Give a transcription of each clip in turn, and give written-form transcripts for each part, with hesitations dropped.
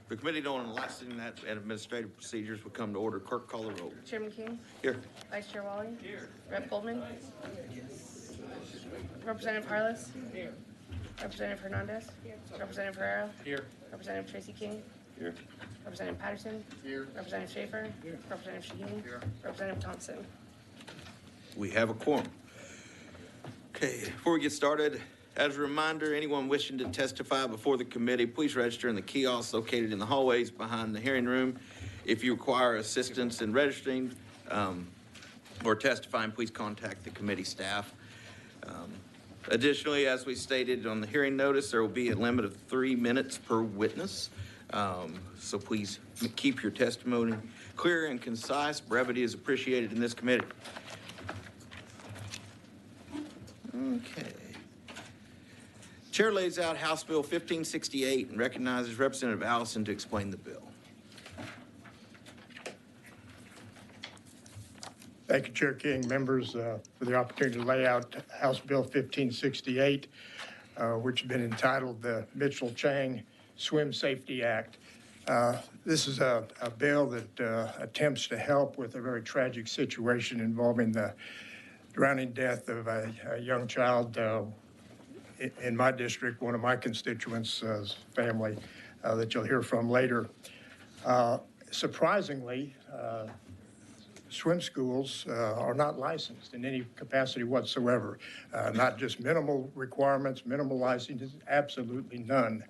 The Committee on Licensing and Administrative Procedures will come to order. Clerk, call the roll. Chairman King, Here. Vice Chair Wally, Rep. Goldman, Representative Harless, Representative Hernandez, Representative Herrera, Representative Tracy King, Here. Representative Patterson, Representative Schaefer, Representative Shaheen, Representative Thompson. We have a quorum. Okay, before we get started, as a reminder, anyone wishing to testify before the committee, please register in the kiosk located in the hallways behind the hearing room. If you require assistance in registering or testifying, please contact the committee staff. Additionally, as we stated on the hearing notice, there will be a limit of 3 minutes per witness. So please keep your testimony clear and concise. Brevity is appreciated in this committee. Okay. Chair lays out House Bill 1568 and recognizes Representative Allison to explain the bill. Thank you, Chair King, members, for the opportunity to lay out House Bill 1568, which has been entitled the Mitchell-Chang Swim Safety Act. This is a bill that attempts to help with a very tragic situation involving the drowning death of a young child in my district, one of my constituents' family that you'll hear from later. Surprisingly, swim schools are not licensed in any capacity whatsoever. Not just minimal requirements, minimal licenses, absolutely none.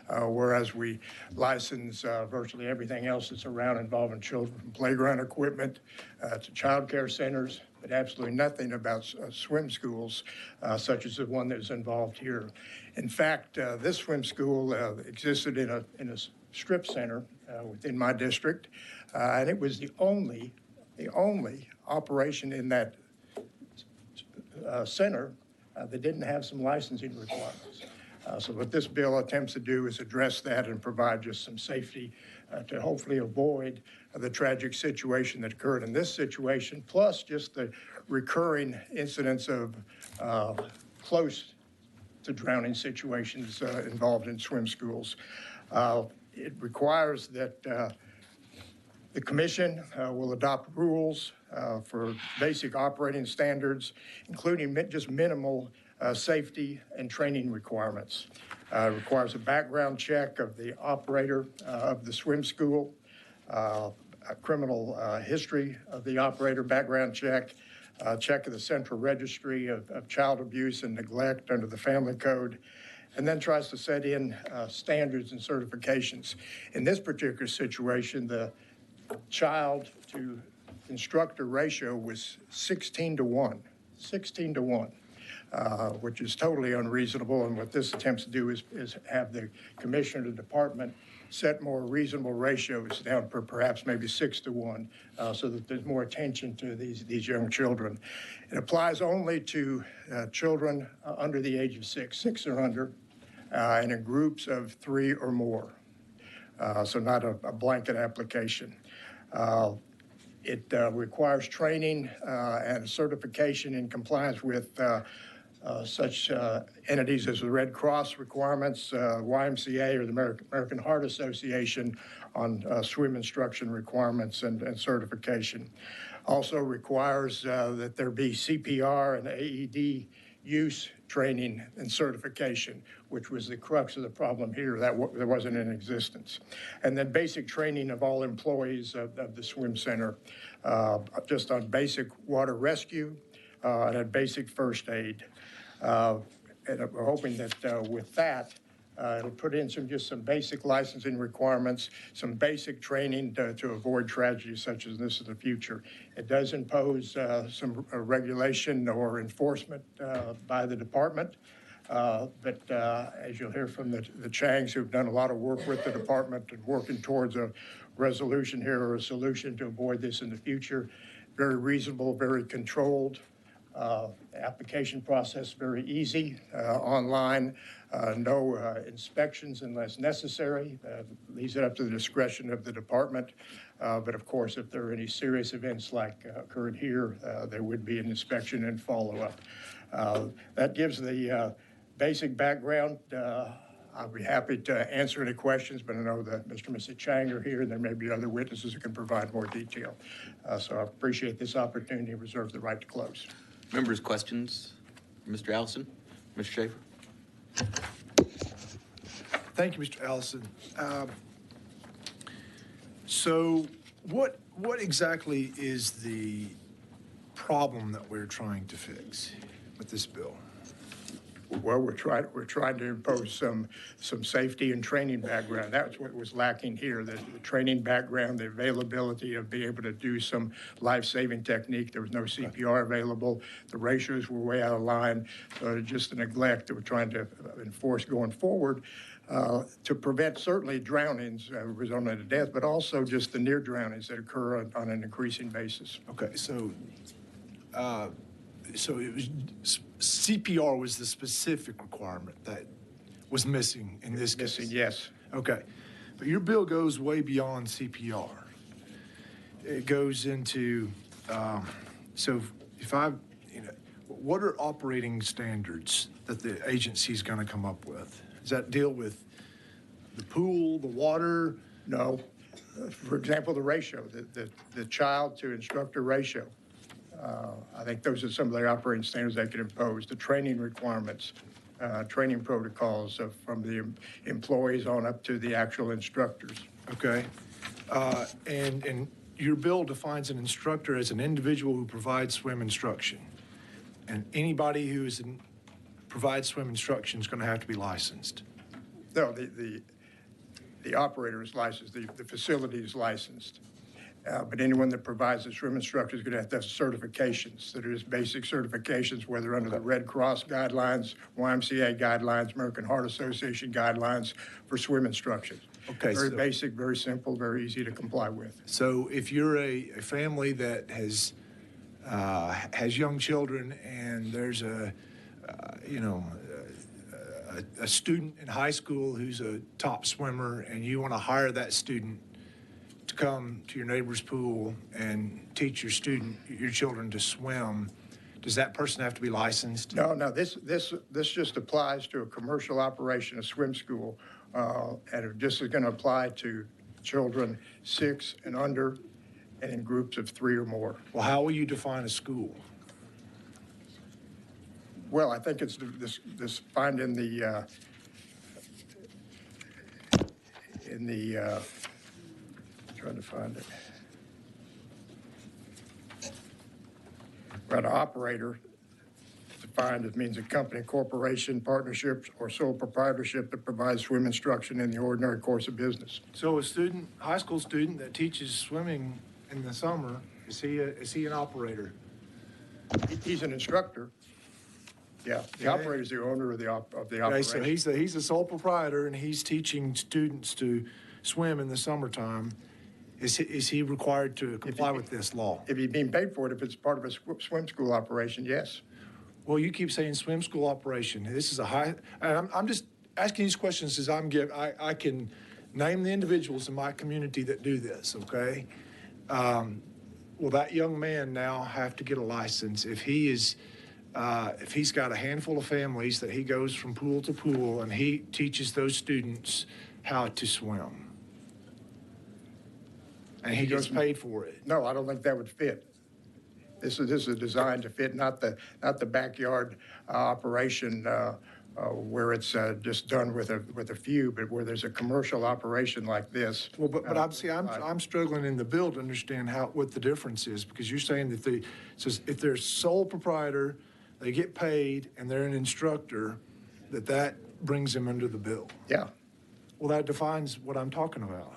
Whereas we license virtually everything else that's around involving children, from playground equipment to child care centers, but absolutely nothing about swim schools such as the one that is involved here. In fact, this swim school existed in a strip center within my district, and it was the only operation in that center that didn't have some licensing requirements. So what this bill attempts to do is address that and provide just some safety to hopefully avoid the tragic situation that occurred in this situation, plus just the recurring incidents of close to drowning situations involved in swim schools. It requires that the Commission will adopt rules for basic operating standards, including just minimal safety and training requirements. It requires a background check of the operator of the swim school, a criminal history of the operator, background check, check of the central registry of child abuse and neglect under the Family Code, and then tries to set in standards and certifications. In this particular situation, the child to instructor ratio was 16 to 1, 16 to 1, which is totally unreasonable. And what this attempts to do is have the commissioner of the department set more reasonable ratios down for perhaps maybe 6 to 1, so that there's more attention to these young children. It applies only to children under the age of 6 or under, and in groups of 3 or more. So not a blanket application. It requires training and certification in compliance with such entities as the Red Cross requirements, YMCA, or the American Heart Association on swim instruction requirements and certification. Also requires that there be CPR and AED use training and certification, which was the crux of the problem here. That wasn't in existence. And then basic training of all employees of the swim center, just on basic water rescue and a basic first aid. And we're hoping that with that, it'll put in some basic licensing requirements, some basic training to avoid tragedies such as this in the future. It does impose some regulation or enforcement by the department, but as you'll hear from the Changs, who've done a lot of work with the department and working towards a resolution here or a solution to avoid this in the future, very reasonable, very controlled. Application process very easy, online, no inspections unless necessary. Leaves it up to the discretion of the department. But of course, if there are any serious events like occurred here, there would be an inspection and follow-up. That gives the basic background I'll be happy to answer any questions, but I know that Mr. and Mrs. Chang are here, and there may be other witnesses who can provide more detail. So I appreciate this opportunity and reserve the right to close. Members, questions? Mr. Allison? Mr. Schaefer? Thank you, Mr. Allison. So what exactly is the problem that we're trying to fix with this bill? Well, we're trying to impose some safety and training background. That's what was lacking here, the training background, the availability of being able to do some life-saving technique. There was no CPR available. The ratios were way out of line. So just a neglect that we're trying to enforce going forward to prevent certainly drownings resulting in death, but also just the near drownings that occur on an increasing basis. Okay, so it was CPR was the specific requirement that was missing in this case? Missing, yes. Okay, but your bill goes way beyond CPR. It goes into, so if I, what are operating standards that the agency's going to come up with? Does that deal with the pool, the water? No. For example, the ratio, the child to instructor ratio. I think those are some of the operating standards they could impose. The training requirements, training protocols from the employees on up to the actual instructors. Okay. And your bill defines an instructor as an individual who provides swim instruction. And anybody who provides swim instruction is going to have to be licensed. No, the operator is licensed, the facility is licensed. But anyone that provides the swim instructor is going to have certifications that are just basic certifications, whether under the Red Cross guidelines, YMCA guidelines, American Heart Association guidelines for swim instruction. Okay. Very basic, very simple, very easy to comply with. So if you're a family that has young children and there's a student in high school who's a top swimmer and you want to hire that student to come to your neighbor's pool and teach your children to swim, does that person have to be licensed? No, this just applies to a commercial operation, a swim school, and this is going to apply to children 6 and under and in groups of 3 or more. Well, how will you define a school? Well, I think it's this find in the trying to find it. Right, operator defined, it means a company, corporation, partnership, or sole proprietorship that provides swim instruction in the ordinary course of business. So a high school student that teaches swimming in the summer, is he an operator? He's an instructor. Yeah, the operator is the owner of the operation. Okay, so he's the sole proprietor and he's teaching students to swim in the summertime. Is he required to comply with this law? If he's being paid for it, if it's part of a swim school operation, yes. Well, you keep saying swim school operation. This is I'm just asking these questions as I can name the individuals in my community that do this, okay? Will that young man now have to get a license if he's got a handful of families that he goes from pool to pool and he teaches those students how to swim? And he gets paid for it. No, I don't think that would fit. This is designed to fit not the backyard operation where it's just done with a few, but where there's a commercial operation like this. Well, but I'm struggling in the bill to understand what the difference is, because you're saying that if they're sole proprietor, they get paid, and they're an instructor, that brings them under the bill. Yeah. Well, that defines what I'm talking about.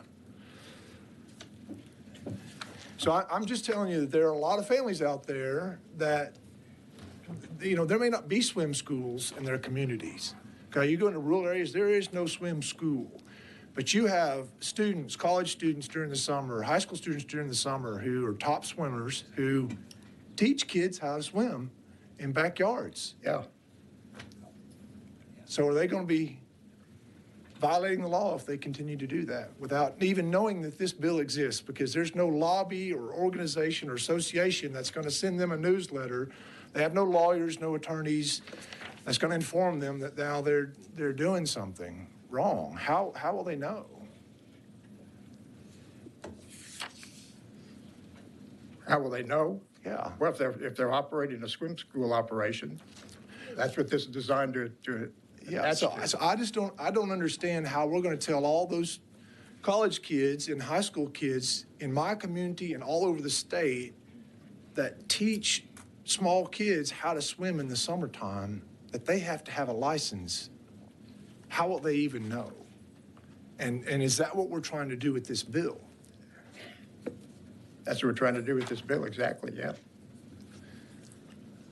So I'm just telling you that there are a lot of families out there that, there may not be swim schools in their communities. Okay, you go into rural areas, there is no swim school. But you have students, college students during the summer, high school students during the summer who are top swimmers who teach kids how to swim in backyards. Yeah. So are they going to be violating the law if they continue to do that without even knowing that this bill exists? Because there's no lobby or organization or association that's going to send them a newsletter. They have no lawyers, no attorneys that's going to inform them that now they're doing something wrong? How will they know? How will they know? Yeah. Well, if they're operating a swim school operation, that's what this is designed to Yeah, attach so to. I don't understand how we're going to tell all those college kids and high school kids in my community and all over the state that teach small kids how to swim in the summertime that they have to have a license. How will they even know? And is that what we're trying to do with this bill? That's what we're trying to do with this bill, exactly, yeah.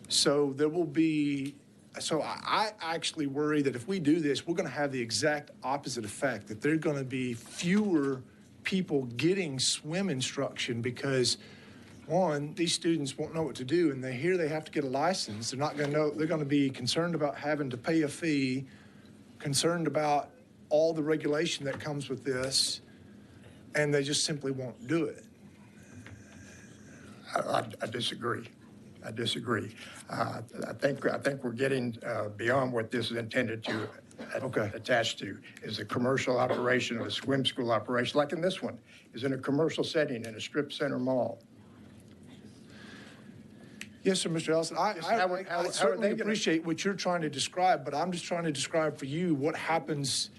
So there will be, so I actually worry that if we do this, we're going to have the exact opposite effect, that there are going to be fewer people getting swim instruction because, one, these students won't know what to do, and they hear they have to get a license. They're not going to know, they're going to be concerned about having to pay a fee, concerned about all the regulation that comes with this, and they just simply won't do it. I disagree. I disagree. I think we're getting beyond what this is intended to Okay. attach to, is a commercial operation or a swim school operation, like in this one, is in a commercial setting in a strip center mall. Yes, sir, Mr. Ellison. I How are certainly they gonna- appreciate what you're trying to describe, but I'm just trying to describe for you what happens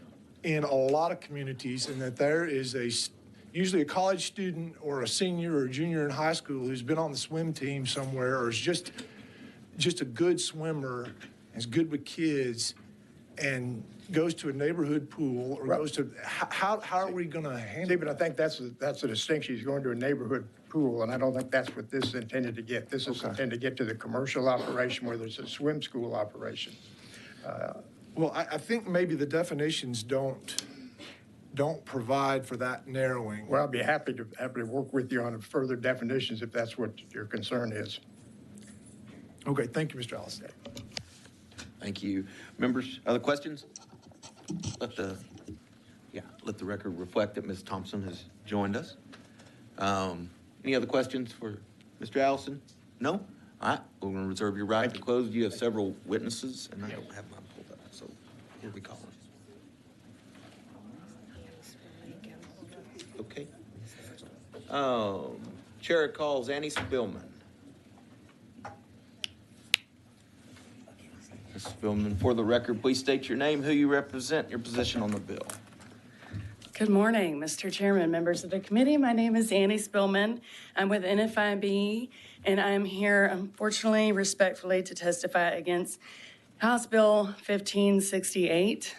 in a lot of communities, and that there is usually a college student or a senior or junior in high school who's been on the swim team somewhere or is just a good swimmer, is good with kids, and goes to a neighborhood pool or Right. goes to, how are we going to See, handle but I think that's a distinction. He's going to a neighborhood pool, and I don't think that's what this is intended to get. This is Okay. intended to get to the commercial operation where there's a swim school operation. Well, I think maybe the definitions don't provide for that narrowing. Well, I'd be happy to work with you on further definitions if that's what your concern is. Okay, thank you, Mr. Allison. Thank you. Members, other questions? Let the record reflect that Ms. Thompson has joined us. Any other questions for Mr. Allison? No? All right, we're going to reserve your right to close. You have several witnesses, and I don't have mine pulled up, so who are we calling? Okay. Chair calls Annie Spillman. Ms. Spillman, for the record, please state your name, who you represent, your position on the bill. Good morning, Mr. Chairman, members of the committee. My name is Annie Spillman. I'm with NFIB, and I'm here, unfortunately, respectfully, to testify against House Bill 1568.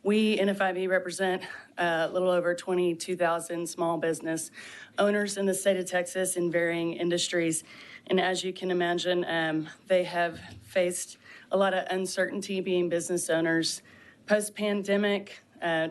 We, NFIB, represent a little over 22,000 small business owners in the state of Texas in varying industries. And as you can imagine, they have faced a lot of uncertainty being business owners post-pandemic,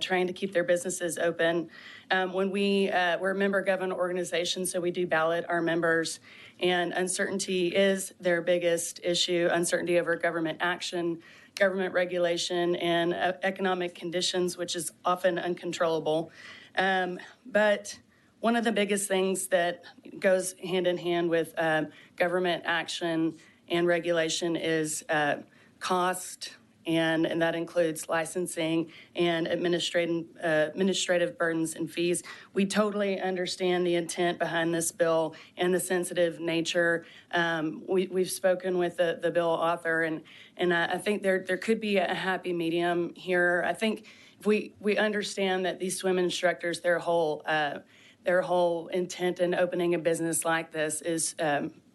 trying to keep their businesses open. We're a member-governed organization, so we do ballot our members, and uncertainty is their biggest issue, uncertainty over government action, government regulation, and economic conditions, which is often uncontrollable. But one of the biggest things that goes hand in hand with government action and regulation is cost, and that includes licensing and administrative burdens and fees. We totally understand the intent behind this bill and the sensitive nature. We've spoken with the bill author, and I think there could be a happy medium here. I think if we understand that these swim instructors, their whole intent in opening a business like this is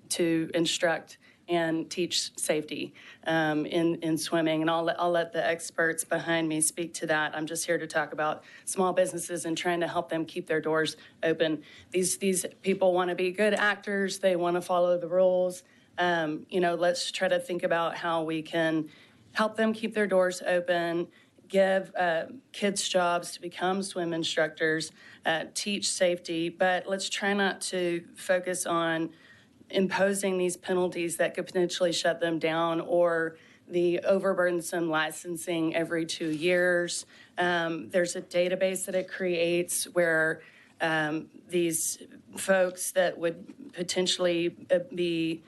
to instruct and teach safety in swimming. And I'll let the experts behind me speak to that. I'm just here to talk about small businesses and trying to help them keep their doors open. These people want to be good actors. They want to follow the rules. Let's try to think about how we can help them keep their doors open, give kids jobs to become swim instructors, teach safety, but let's try not to focus on imposing these penalties that could potentially shut them down, or the overburdensome licensing every 2 years. There's a database that it creates where these folks that would potentially be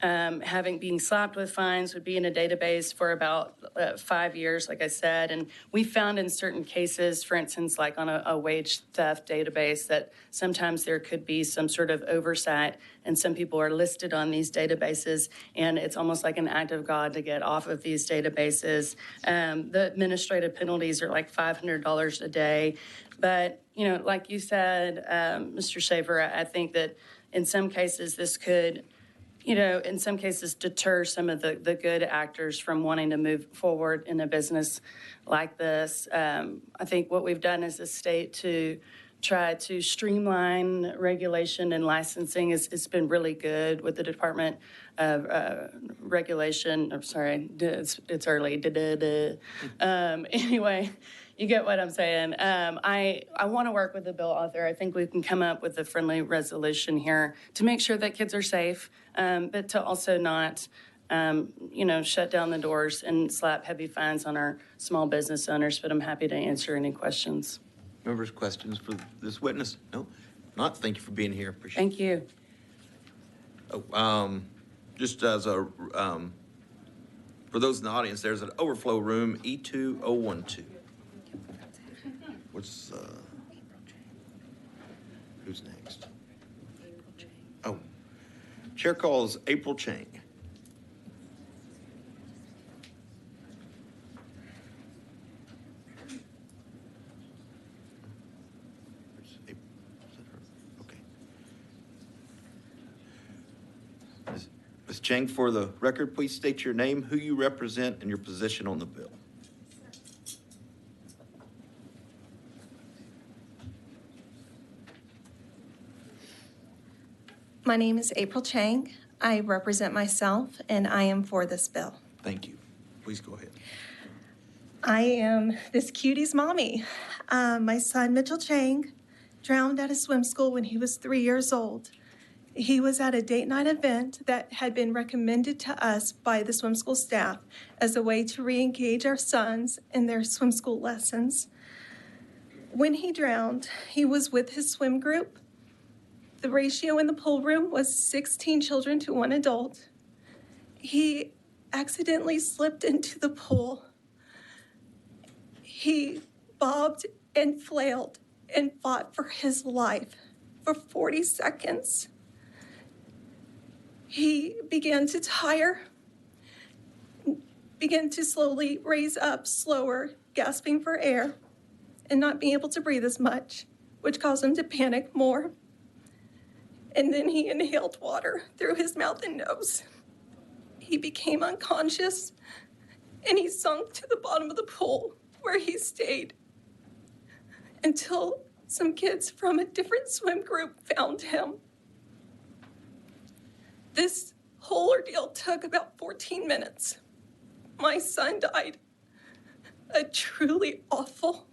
being slapped with fines would be in a database for about 5 years, like I said. And we found in certain cases, for instance, like on a wage theft database, that sometimes there could be some sort of oversight, and some people are listed on these databases, and it's almost like an act of God to get off of these databases. The administrative penalties are like $500 a day. But, you know, like you said, Mr. Schaefer, I think that in some cases this could, you know, in some cases deter some of the good actors from wanting to move forward in a business like this. I think what we've done as a state to try to streamline regulation and licensing has been really good with the Department of Regulation. I'm sorry, it's early. Anyway, you get what I'm saying. I want to work with the bill author. I think we can come up with a friendly resolution here to make sure that kids are safe, but to also not, you know, shut down the doors and slap heavy fines on our small business owners. But I'm happy to answer any questions. Members, questions for this witness? No? Not, thank you for being here. Appreciate Thank you. it. Just as a, for those in the audience, there's an overflow room, E2012. What's, who's next? Oh, chair calls April Chang. Is that her? Okay. Ms. Chang, for the record, please state your name, who you represent, and your position on the bill. My name is April Chang. I represent myself, and I am for this bill. Thank you. Please go ahead. I am this cutie's mommy. My son, Mitchell Chang, drowned at a swim school when he was 3 years old. He was at a date night event that had been recommended to us by the swim school staff as a way to re-engage our sons in their swim school lessons. When he drowned, he was with his swim group. The ratio in the pool room was 16 children to 1 adult. He accidentally slipped into the pool. He bobbed and flailed and fought for his life for 40 seconds. He began to tire, began to slowly raise up slower, gasping for air, and not being able to breathe as much, which caused him to panic more. And then he inhaled water through his mouth and nose. He became unconscious, and he sunk to the bottom of the pool, where he stayed until some kids from a different swim group found him. This whole ordeal took about 14 minutes. My son died a truly awful,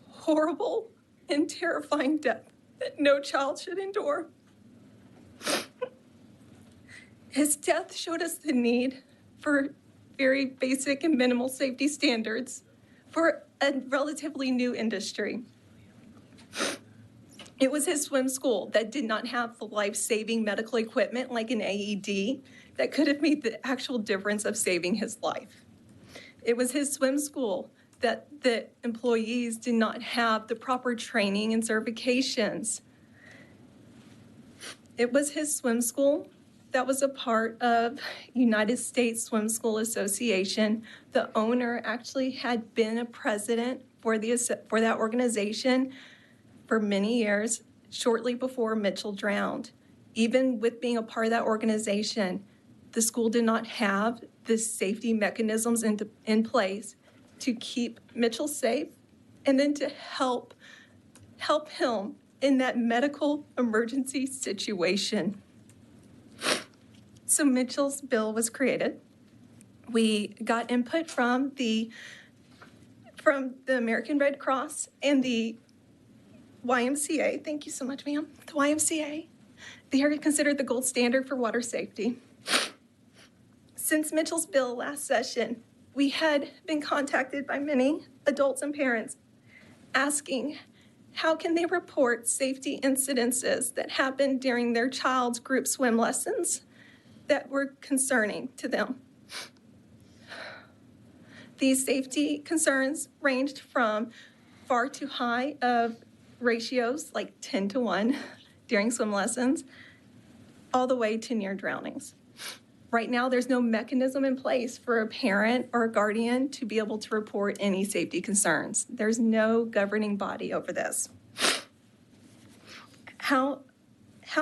horrible, and terrifying death that no child should endure. His death showed us the need for very basic and minimal safety standards for a relatively new industry. It was his swim school that did not have the life-saving medical equipment like an AED that could have made the actual difference of saving his life. It was his swim school that the employees did not have the proper training and certifications. It was his swim school that was a part of United States Swim School Association. The owner actually had been a president for that organization for many years, shortly before Mitchell drowned. Even with being a part of that organization, the school did not have the safety mechanisms in place to keep Mitchell safe and then to help him in that medical emergency situation. So Mitchell's bill was created. We got input from the American Red Cross and the YMCA. Thank you so much, ma'am. The YMCA. They are considered the gold standard for water safety. Since Mitchell's bill last session, we had been contacted by many adults and parents asking how can they report safety incidences that happen during their child's group swim lessons. that were concerning to them. These safety concerns ranged from far too high of ratios, like 10 to 1 during swim lessons, all the way to near drownings. Right now, there's no mechanism in place for a parent or a guardian to be able to report any safety concerns. There's no governing body over this. How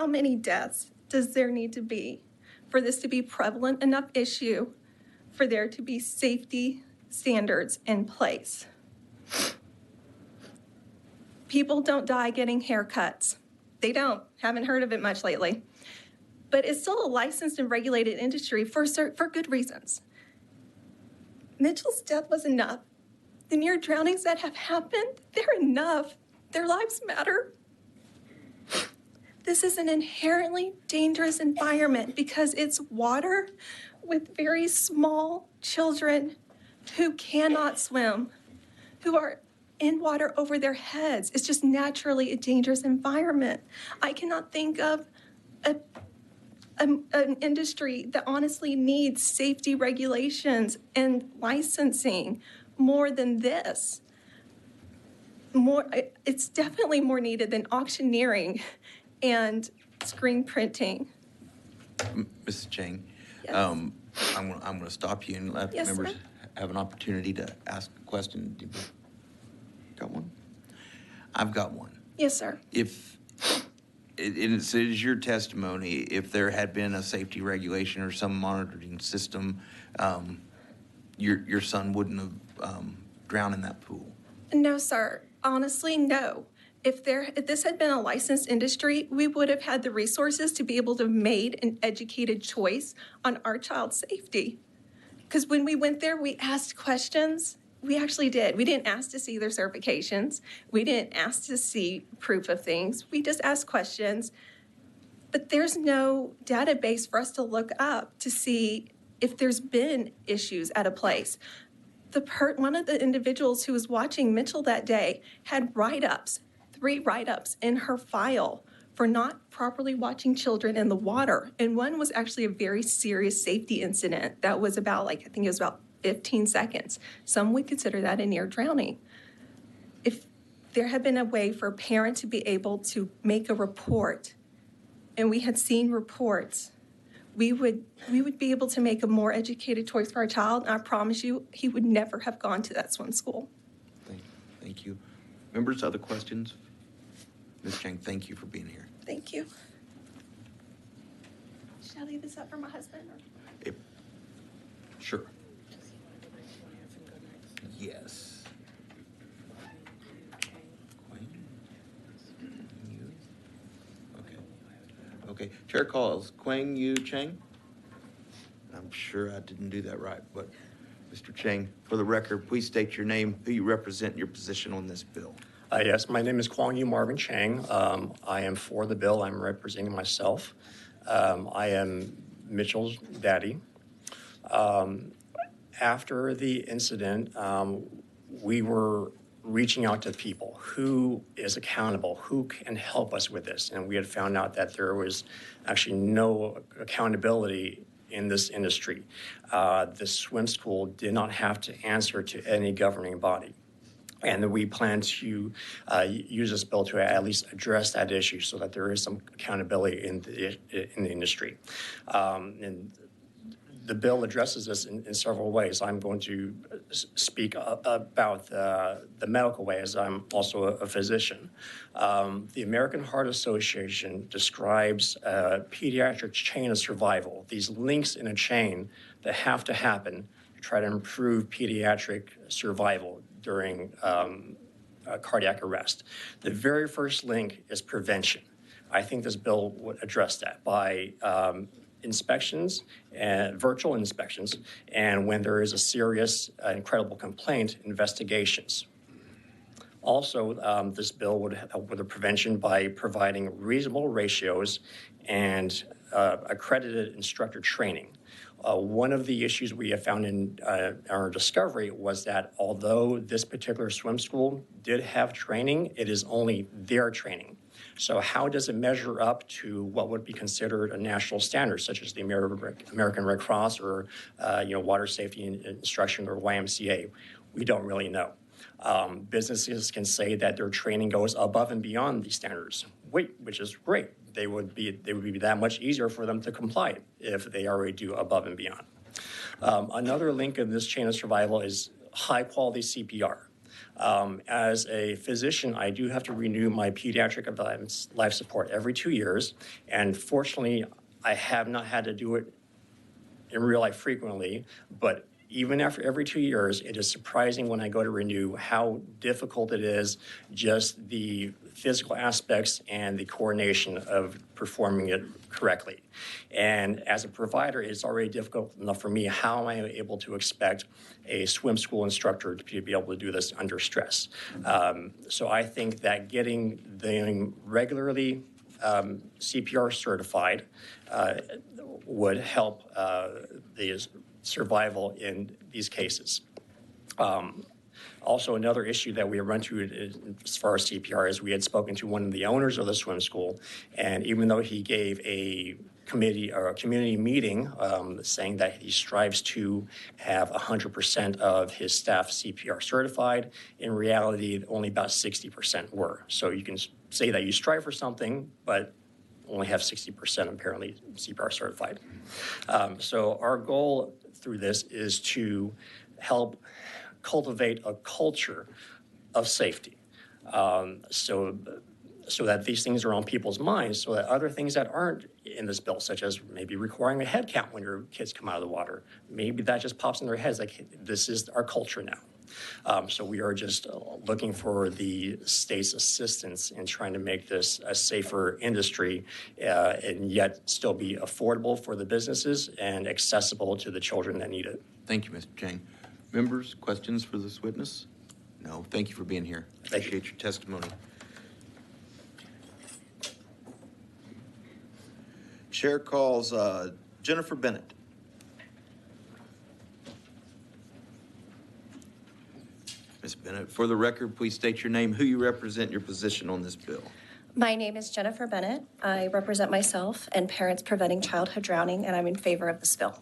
many deaths does there need to be for this to be prevalent enough issue for there to be safety standards in place? People don't die getting haircuts. They don't. Haven't heard of it much lately. But it's still a licensed and regulated industry for good reasons. Mitchell's death was enough. The near drownings that have happened, they're enough. Their lives matter. This is an inherently dangerous environment because it's water with very small children who cannot swim, who are in water over their heads. It's just naturally a dangerous environment. I cannot think of an industry that honestly needs safety regulations and licensing more than this. It's definitely more needed than auctioneering and screen printing. Mrs. Chang, Yes. I'm going to stop you and let Yes, members sir. have an opportunity to ask a question. Got one? I've got one. Yes, sir. If it is your testimony, if there had been a safety regulation or some monitoring system, your son wouldn't have drowned in that pool. No, sir. Honestly, no. If this had been a licensed industry, we would have had the resources to be able to have made an educated choice on our child's safety. Because when we went there, we asked questions. We actually did. We didn't ask to see their certifications. We didn't ask to see proof of things. We just asked questions. But there's no database for us to look up to see if there's been issues at a place. One of the individuals who was watching Mitchell that day had write-ups, 3 write-ups in her file for not properly watching children in the water. And one was actually a very serious safety incident that was about, I think it was about 15 seconds. Some would consider that a near drowning. If there had been a way for a parent to be able to make a report, and we had seen reports, we would be able to make a more educated choice for our child. And I promise you, he would never have gone to that swim school. Thank you. Members, other questions? Ms. Chang, thank you for being here. Thank you. Should I leave this up for my husband? Sure. Yes. Okay. Chair calls Quang Yu Chang. I'm sure I didn't do that right, but Mr. Chang, for the record, please state your name, who you represent, and your position on this bill. Yes, my name is Kwang Yu Marvin Chang. I am for the bill. I'm representing myself. I am Mitchell's daddy. After the incident, we were reaching out to people. Who is accountable? Who can help us with this? And we had found out that there was actually no accountability in this industry. The swim school did not have to answer to any governing body. And we plan to use this bill to at least address that issue so that there is some accountability in the industry. And the bill addresses this in several ways. I'm going to speak about the medical way, as I'm also a physician. The American Heart Association describes a pediatric chain of survival, these links in a chain that have to happen to try to improve pediatric survival during cardiac arrest. The very first link is prevention. I think this bill would address that by inspections and virtual inspections, and when there is a serious and credible complaint, investigations. Also, this bill would help with the prevention by providing reasonable ratios and accredited instructor training. One of the issues we have found in our discovery was that although this particular swim school did have training, it is only their training. So how does it measure up to what would be considered a national standard, such as the American Red Cross or Water Safety Instruction or YMCA? We don't really know. Businesses can say that their training goes above and beyond these standards, which is great. They would be that much easier for them to comply if they already do above and beyond. Another link in this chain of survival is high quality CPR. As a physician, I do have to renew my pediatric advanced life support every 2 years, and fortunately, I have not had to do it in real life frequently, but even after every 2 years, it is surprising when I go to renew how difficult it is, just the physical aspects and the coordination of performing it correctly. And as a provider, it's already difficult enough for me. How am I able to expect a swim school instructor to be able to do this under stress? So I think that getting them regularly CPR certified would help the survival in these cases. Also, another issue that we run into as far as CPR is we had spoken to one of the owners of the swim school, and even though he gave a committee or a community meeting saying that he strives to have 100% of his staff CPR certified, in reality, only about 60% were. So you can say that you strive for something, but only have 60% apparently CPR certified. So our goal through this is to help cultivate a culture of safety, so that these things are on people's minds, so that other things that aren't in this bill, such as maybe requiring a head count when your kids come out of the water, maybe that just pops in their heads like, this is our culture now. So we are just looking for the state's assistance in trying to make this a safer industry and yet still be affordable for the businesses and accessible to the children that need it. Thank you, Mr. Chang. Members, questions for this witness? No, thank you for being here. Thank you. Appreciate your testimony. Chair calls Jennifer Bennett. Ms. Bennett, for the record, please state your name, who you represent, your position on this bill. My name is Jennifer Bennett. I represent myself and Parents Preventing Childhood Drowning, and I'm in favor of this bill.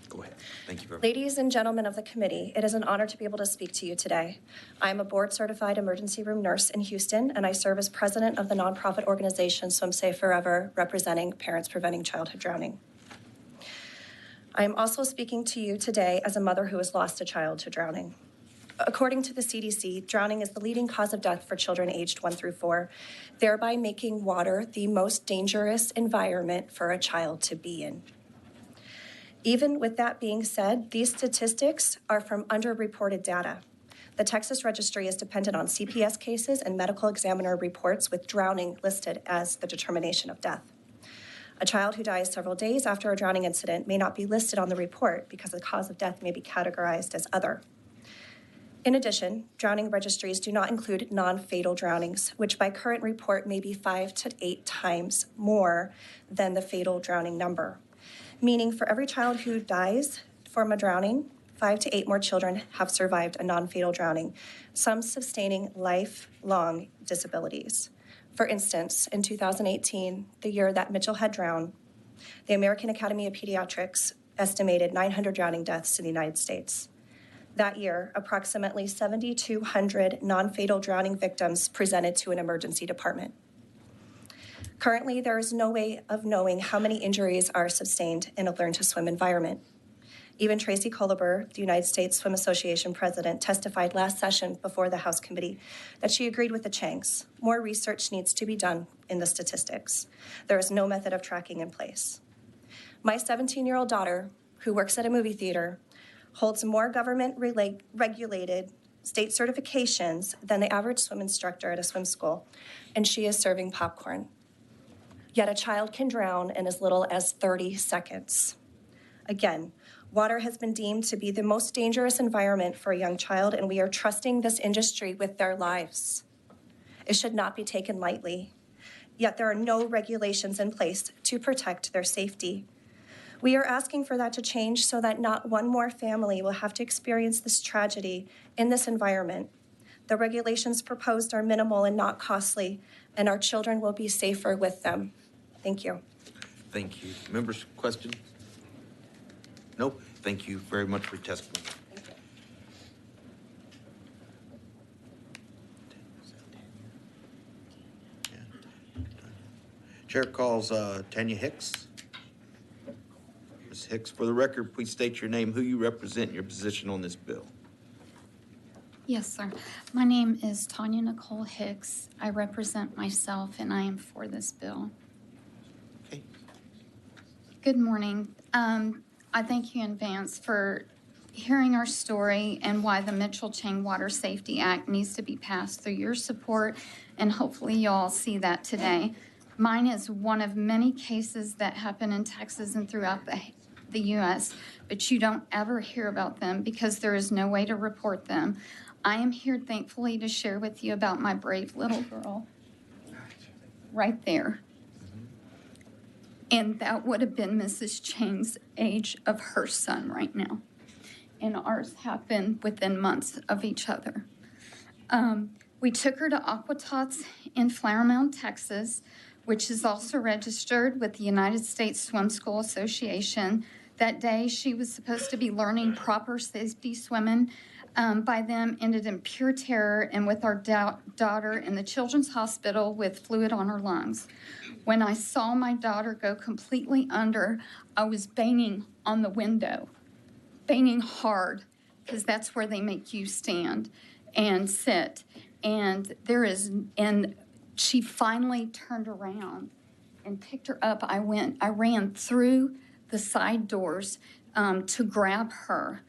Go ahead. Thank you very much. Ladies and gentlemen of the committee, it is an honor to be able to speak to you today. I'm a board-certified emergency room nurse in Houston, and I serve as president of the nonprofit organization Swim Safe Forever, representing Parents Preventing Childhood Drowning. I am also speaking to you today as a mother who has lost a child to drowning. According to the CDC, drowning is the leading cause of death for children aged 1 through 4, thereby making water the most dangerous environment for a child to be in. Even with that being said, these statistics are from underreported data. The Texas Registry is dependent on CPS cases and medical examiner reports with drowning listed as the determination of death. A child who dies several days after a drowning incident may not be listed on the report because the cause of death may be categorized as other. In addition, drowning registries do not include non-fatal drownings, which by current report may be 5 to 8 times more than the fatal drowning number. Meaning for every child who dies from a drowning, 5 to 8 more children have survived a non-fatal drowning, some sustaining lifelong disabilities. For instance, in 2018, the year that Mitchell had drowned, the American Academy of Pediatrics estimated 900 drowning deaths in the United States. That year, approximately 7,200 non-fatal drowning victims presented to an emergency department. Currently, there is no way of knowing how many injuries are sustained in a learn-to-swim environment. Even Tracy Colaber, the United States Swim Association president, testified last session before the House committee that she agreed with the Changs. More research needs to be done in the statistics. There is no method of tracking in place. My 17-year-old daughter, who works at a movie theater, holds more government-regulated state certifications than the average swim instructor at a swim school, and she is serving popcorn. Yet a child can drown in as little as 30 seconds. Again, water has been deemed to be the most dangerous environment for a young child, and we are trusting this industry with their lives. It should not be taken lightly. Yet there are no regulations in place to protect their safety. We are asking for that to change so that not one more family will have to experience this tragedy in this environment. The regulations proposed are minimal and not costly, and our children will be safer with them. Thank you. Thank you. Members, questions? Nope. Thank you very much for your testimony. Chair calls Tanya Hicks. Ms. Hicks, for the record, please state your name, who you represent, and your position on this bill. Yes, sir. My name is Tanya Nicole Hicks. I represent myself, and I am for this bill. Okay. Good morning. I thank you in advance for hearing our story and why the Mitchell-Chang Water Safety Act needs to be passed through your support, and hopefully you all see that today. Mine is one of many cases that happen in Texas and throughout the U.S., but you don't ever hear about them because there is no way to report them. I am here thankfully to share with you about my brave little girl right there. And that would have been Mrs. Chang's age of her son right now. And ours happened within months of each other. We took her to Aqua Tots in Flower Mound, Texas, which is also registered with the United States Swim School Association. That day, she was supposed to be learning proper safety swimming. By them, ended in pure terror and with our daughter in the Children's Hospital with fluid on her lungs. When I saw my daughter go completely under, I was banging on the window, banging hard, because that's where they make you stand and sit. And she finally turned around and picked her up. I ran through the side doors to grab her.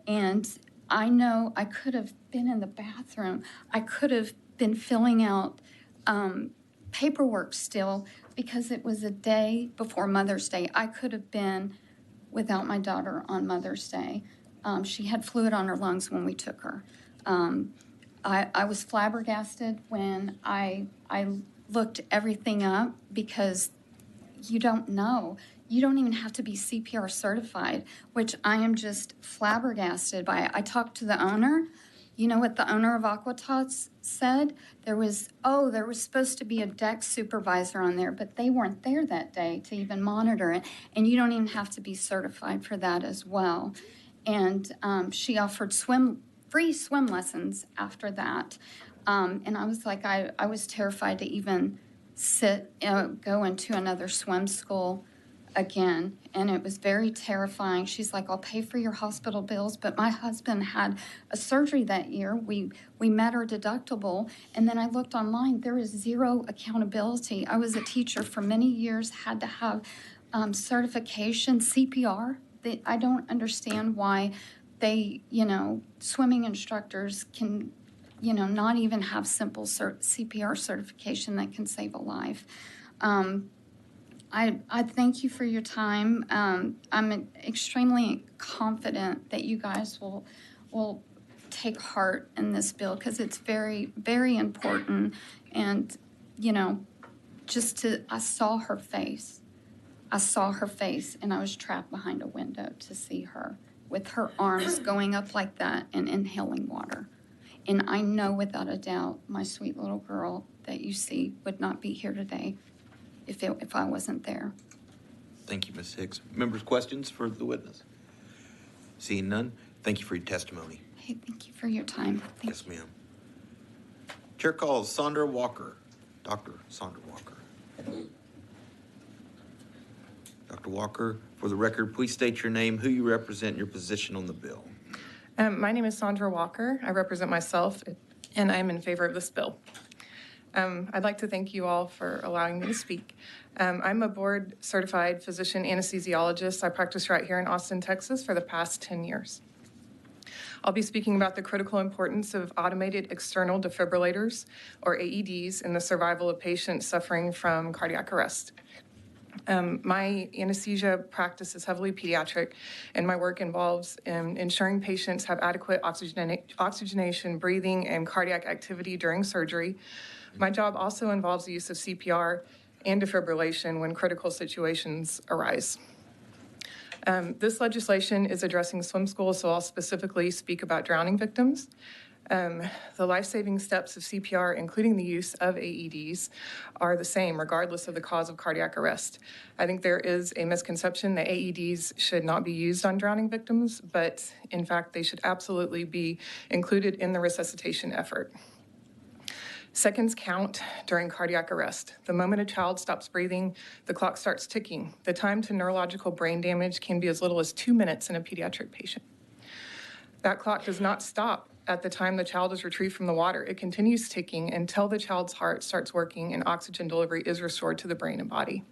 And I know I could have been in the bathroom. I could have been filling out paperwork still because it was a day before Mother's Day. I could have been without my daughter on Mother's Day. She had fluid on her lungs when we took her. I was flabbergasted when I looked everything up because you don't know. You don't even have to be CPR certified, which I am just flabbergasted by. I talked to the owner. You know what the owner of Aqua Tots said? There was supposed to be a deck supervisor on there, but they weren't there that day to even monitor it. And you don't even have to be certified for that as well. And she offered free swim lessons after that. And I was like, I was terrified to even go into another swim school again, and it was very terrifying. She's like, I'll pay for your hospital bills, but my husband had a surgery that year. We met our deductible, and then I looked online. There is zero accountability. I was a teacher for many years, had to have certification, CPR. I don't understand why swimming instructors can, not even have simple CPR certification that can save a life. I thank you for your time. I'm extremely confident that you guys will take heart in this bill because it's very, very important. And, I saw her face. And I was trapped behind a window to see her with her arms going up like that and inhaling water. And I know without a doubt my sweet little girl that you see would not be here today if I wasn't there. Thank you, Ms. Hicks. Members, questions for the witness? Seeing none, thank you for your testimony. Hey, thank you for your time. Yes, ma'am. Chair calls Sandra Walker, Dr. Sandra Walker. Dr. Walker, for the record, please state your name, who you represent, and your position on the bill. My name is Sandra Walker. I represent myself, and I'm in favor of this bill. I'd like to thank you all for allowing me to speak. I'm a board-certified physician anesthesiologist. I practice right here in Austin, Texas for the past 10 years. I'll be speaking about the critical importance of automated external defibrillators, or AEDs, in the survival of patients suffering from cardiac arrest. My anesthesia practice is heavily pediatric, and my work involves ensuring patients have adequate oxygenation, breathing, and cardiac activity during surgery. My job also involves the use of CPR and defibrillation when critical situations arise. This legislation is addressing swim schools, so I'll specifically speak about drowning victims. The life-saving steps of CPR, including the use of AEDs, are the same regardless of the cause of cardiac arrest. I think there is a misconception that AEDs should not be used on drowning victims, but in fact, they should absolutely be included in the resuscitation effort. Seconds count during cardiac arrest. The moment a child stops breathing, the clock starts ticking. The time to neurological brain damage can be as little as 2 minutes in a pediatric patient. That clock does not stop at the time the child is retrieved from the water. It continues ticking until the child's heart starts working and oxygen delivery is restored to the brain and body.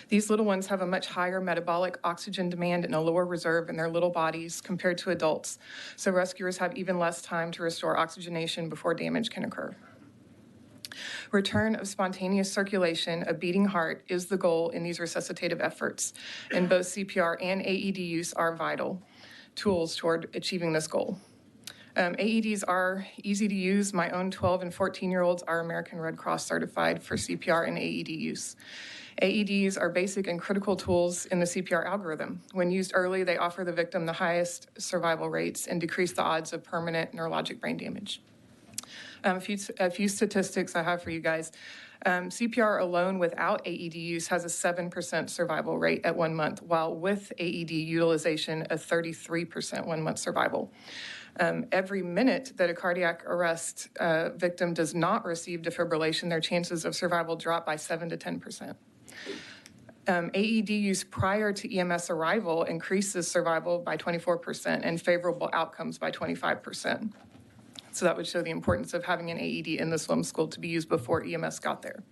These little ones have a much higher metabolic oxygen demand and a lower reserve in their little bodies compared to adults, so rescuers have even less time to restore oxygenation before damage can occur. Return of spontaneous circulation, a beating heart, is the goal in these resuscitative efforts, and both CPR and AED use are vital tools toward achieving this goal. AEDs are easy to use. My own 12 and 14-year-olds are American Red Cross certified for CPR and AED use. AEDs are basic and critical tools in the CPR algorithm. When used early, they offer the victim the highest survival rates and decrease the odds of permanent neurologic brain damage. A few statistics I have for you guys. CPR alone without AED use has a 7% survival rate at 1 month, while with AED utilization, a 33% 1 month survival. Every minute that a cardiac arrest victim does not receive defibrillation, their chances of survival drop by 7 to 10%. AED use prior to EMS arrival increases survival by 24% and favorable outcomes by 25%. So that would show the importance of having an AED in the swim school to be used before EMS got there.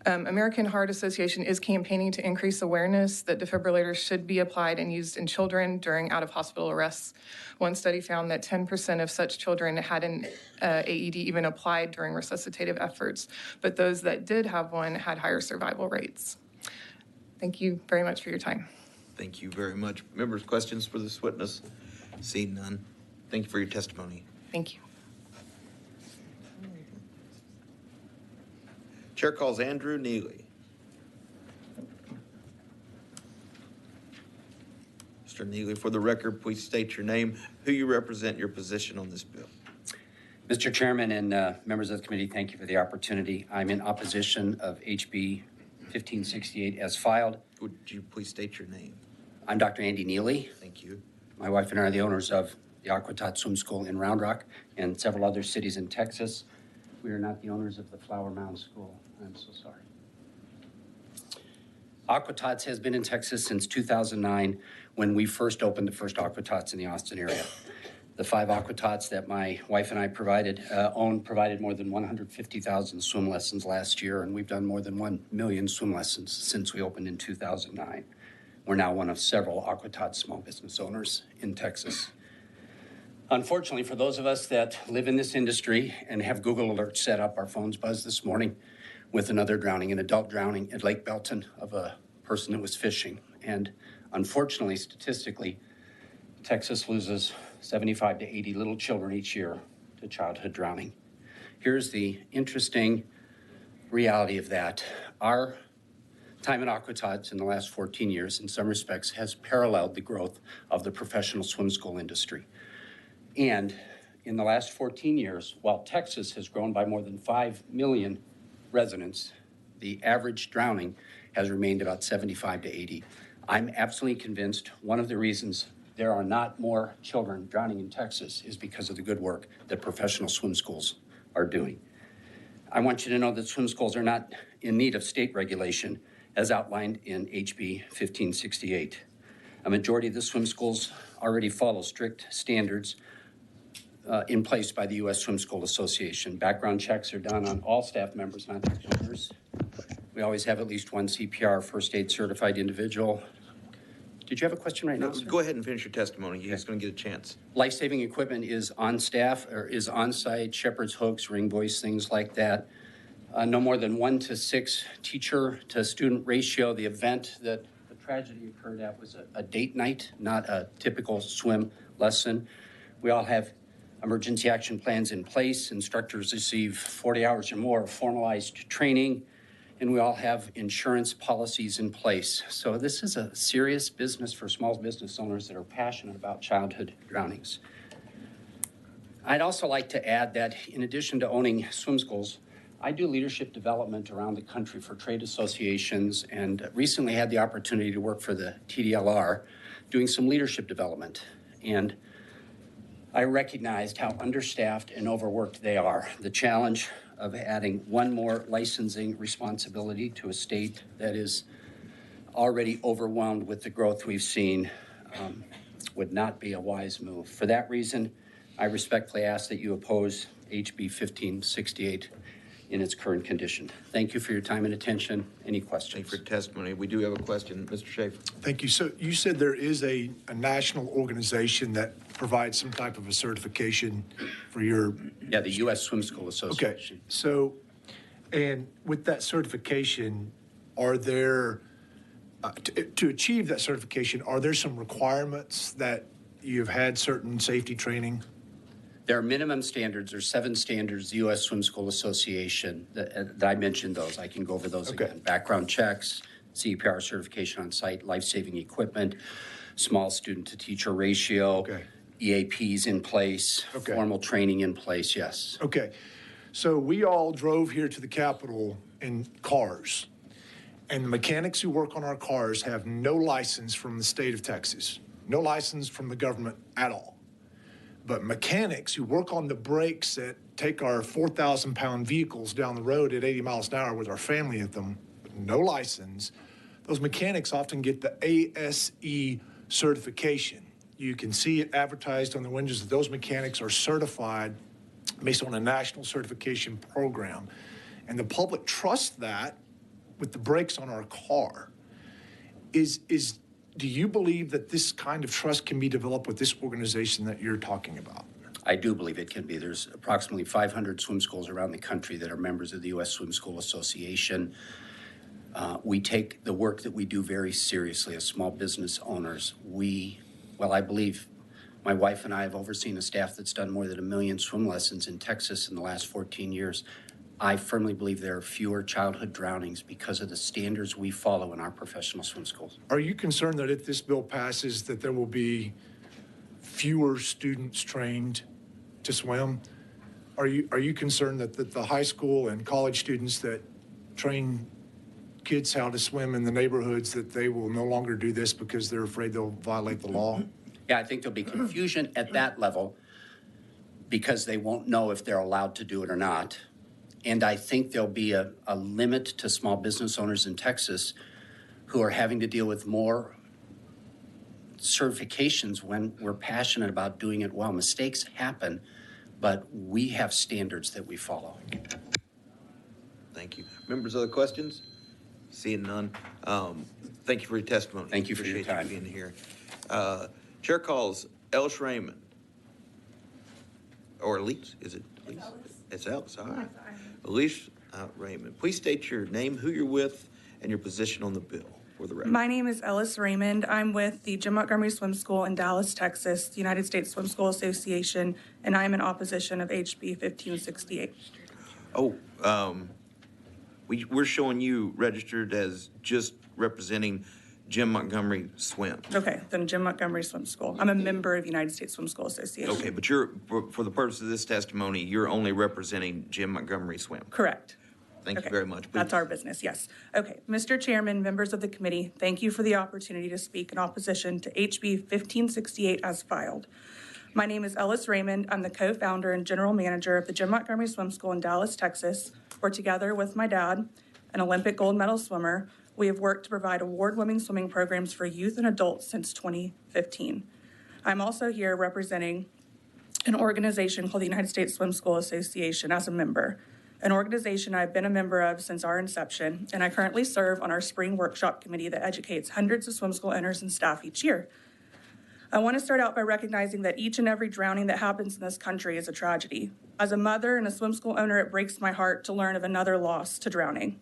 American Heart Association is campaigning to increase awareness that defibrillators should be applied and used in children during out-of-hospital arrests. One study found that 10% of such children had an AED even applied during resuscitative efforts, but those that did have one had higher survival rates. Thank you very much for your time. Thank you very much. Members, questions for this witness? Seeing none. Thank you for your testimony. Thank you. Chair calls Andrew Neely. Mr. Neely, for the record, please state your name, who you represent, your position on this bill. Mr. Chairman and members of the committee, thank you for the opportunity. I'm in opposition of HB 1568 as filed. Would you please state your name? I'm Dr. Andy Neely. Thank you. My wife and I are the owners of the Aquatot Swim School in Round Rock and several other cities in Texas. We are not the owners of the Flower Mound School. I'm so sorry. Aquatots has been in Texas since 2009 when we first opened the first Aquatots in the Austin area. The 5 Aquatots that my wife and I provided more than 150,000 swim lessons last year, and we've done more than 1 million swim lessons since we opened in 2009. We're now one of several Aquatot small business owners in Texas. Unfortunately, for those of us that live in this industry and have Google alerts set up, our phones buzzed this morning with another drowning, an adult drowning at Lake Belton of a person that was fishing. And unfortunately, statistically, Texas loses 75 to 80 little children each year to childhood drowning. Here's the interesting reality of that. Our time at Aquatots in the last 14 years, in some respects, has paralleled the growth of the professional swim school industry. And in the last 14 years, while Texas has grown by more than 5 million residents, the average drowning has remained about 75 to 80. I'm absolutely convinced one of the reasons there are not more children drowning in Texas is because of the good work that professional swim schools are doing. I want you to know that swim schools are not in need of state regulation as outlined in HB 1568. A majority of the swim schools already follow strict standards in place by the U.S. Swim School Association. Background checks are done on all staff members, not the owners. We always have at least one CPR first aid certified individual. Did you have a question right now, sir? Go ahead and finish your testimony. You're just going to get a chance. Life-saving equipment is on staff or is on site, shepherd's hooks, ring buoys, things like that. No more than 1 to 6 teacher to student ratio. The event that the tragedy occurred at was a date night, not a typical swim lesson. We all have emergency action plans in place. Instructors receive 40 hours or more of formalized training, and we all have insurance policies in place. So this is a serious business for small business owners that are passionate about childhood drownings. I'd also like to add that in addition to owning swim schools, I do leadership development around the country for trade associations, and recently had the opportunity to work for the TDLR doing some leadership development. And I recognized how understaffed and overworked they are. The challenge of adding one more licensing responsibility to a state that is already overwhelmed with the growth we've seen would not be a wise move. For that reason, I respectfully ask that you oppose HB 1568 in its current condition. Thank you for your time and attention. Any questions? Thank you for your testimony. We do have a question. Mr. Schaefer. Thank you. So you said there is a national organization that provides some type of a certification for your. Yeah, the U.S. Swim School Okay. Association. So, and with that certification, are there, to achieve that certification, are there some requirements that you've had certain safety training? There are minimum standards. There's 7 standards, the U.S. Swim School Association, that I mentioned those. I can go over those Okay. again. Background checks, CPR certification on site, life-saving equipment, small student-to-teacher ratio, Okay. EAPs in place, Okay. formal training in place, yes. Okay. So we all drove here to the Capitol in cars, and the mechanics who work on our cars have no license from the state of Texas, no license from the government at all. But mechanics who work on the brakes that take our 4,000-pound vehicles down the road at 80 miles an hour with our family at them, no license, those mechanics often get the ASE certification. You can see it advertised on the windows that those mechanics are certified based on a national certification program. And the public trusts that with the brakes on our car. Do you believe that this kind of trust can be developed with this organization that you're talking about? I do believe it can be. There's approximately 500 swim schools around the country that are members of the U.S. Swim School Association. We take the work that we do very seriously as small business owners. I believe my wife and I have overseen a staff that's done more than 1 million swim lessons in Texas in the last 14 years. I firmly believe there are fewer childhood drownings because of the standards we follow in our professional swim schools. Are you concerned that if this bill passes, that there will be fewer students trained to swim? Are you concerned that the high school and college students that train kids how to swim in the neighborhoods, that they will no longer do this because they're afraid they'll violate the law? Yeah, I think there'll be confusion at that level because they won't know if they're allowed to do it or not. And I think there'll be a limit to small business owners in Texas who are having to deal with more certifications when we're passionate about doing it well. Mistakes happen, but we have standards that we follow. Thank you. Members, other questions? Seeing none. Thank you for your testimony. Thank you for your Appreciate time. being here. Chair calls Ellis Raymond. Or Elise, is it Elise? It's Ellis, all right. Elise Raymond, please state your name, who you're with, and your position on the bill for the record. My name is Ellis Raymond. I'm with the Jim Montgomery Swim School in Dallas, Texas, the United States Swim School Association, and I am in opposition of HB 1568. We're showing you registered as just representing Jim Montgomery Swim. Okay, then Jim Montgomery Swim School. I'm a member of the United States Swim School Association. Okay, but for the purpose of this testimony, you're only representing Jim Montgomery Swim. Correct. Thank you Okay. very much. That's our business, yes. Okay, Mr. Chairman, members of the committee, thank you for the opportunity to speak in opposition to HB 1568 as filed. My name is Ellis Raymond. I'm the co-founder and general manager of the Jim Montgomery Swim School in Dallas, Texas, where together with my dad, an Olympic gold medal swimmer, we have worked to provide award-winning swimming programs for youth and adults since 2015. I'm also here representing an organization called the United States Swim School Association as a member, an organization I've been a member of since our inception, and I currently serve on our spring workshop committee that educates hundreds of swim school owners and staff each year. I want to start out by recognizing that each and every drowning that happens in this country is a tragedy. As a mother and a swim school owner, it breaks my heart to learn of another loss to drowning.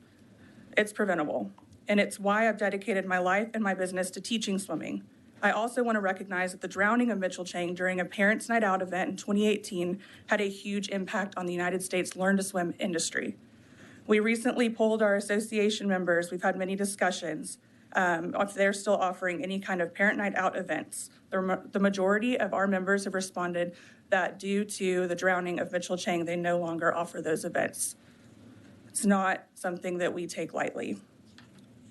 It's preventable, and it's why I've dedicated my life and my business to teaching swimming. I also want to recognize that the drowning of Mitchell Chang during a Parents' Night Out event in 2018 had a huge impact on the United States Learn to Swim industry. We recently polled our association members. We've had many discussions if they're still offering any kind of parent night out events. The majority of our members have responded that due to the drowning of Mitchell Chang, they no longer offer those events. It's not something that we take lightly.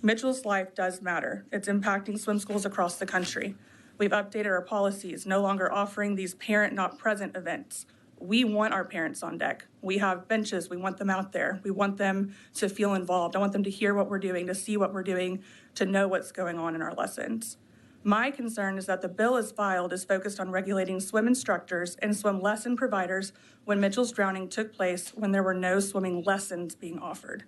Mitchell's life does matter. It's impacting swim schools across the country. We've updated our policies, no longer offering these parent not present events. We want our parents on deck. We have benches. We want them out there. We want them to feel involved. I want them to hear what we're doing, to see what we're doing, to know what's going on in our lessons. My concern is that the bill as filed is focused on regulating swim instructors and swim lesson providers when Mitchell's drowning took place when there were no swimming lessons being offered.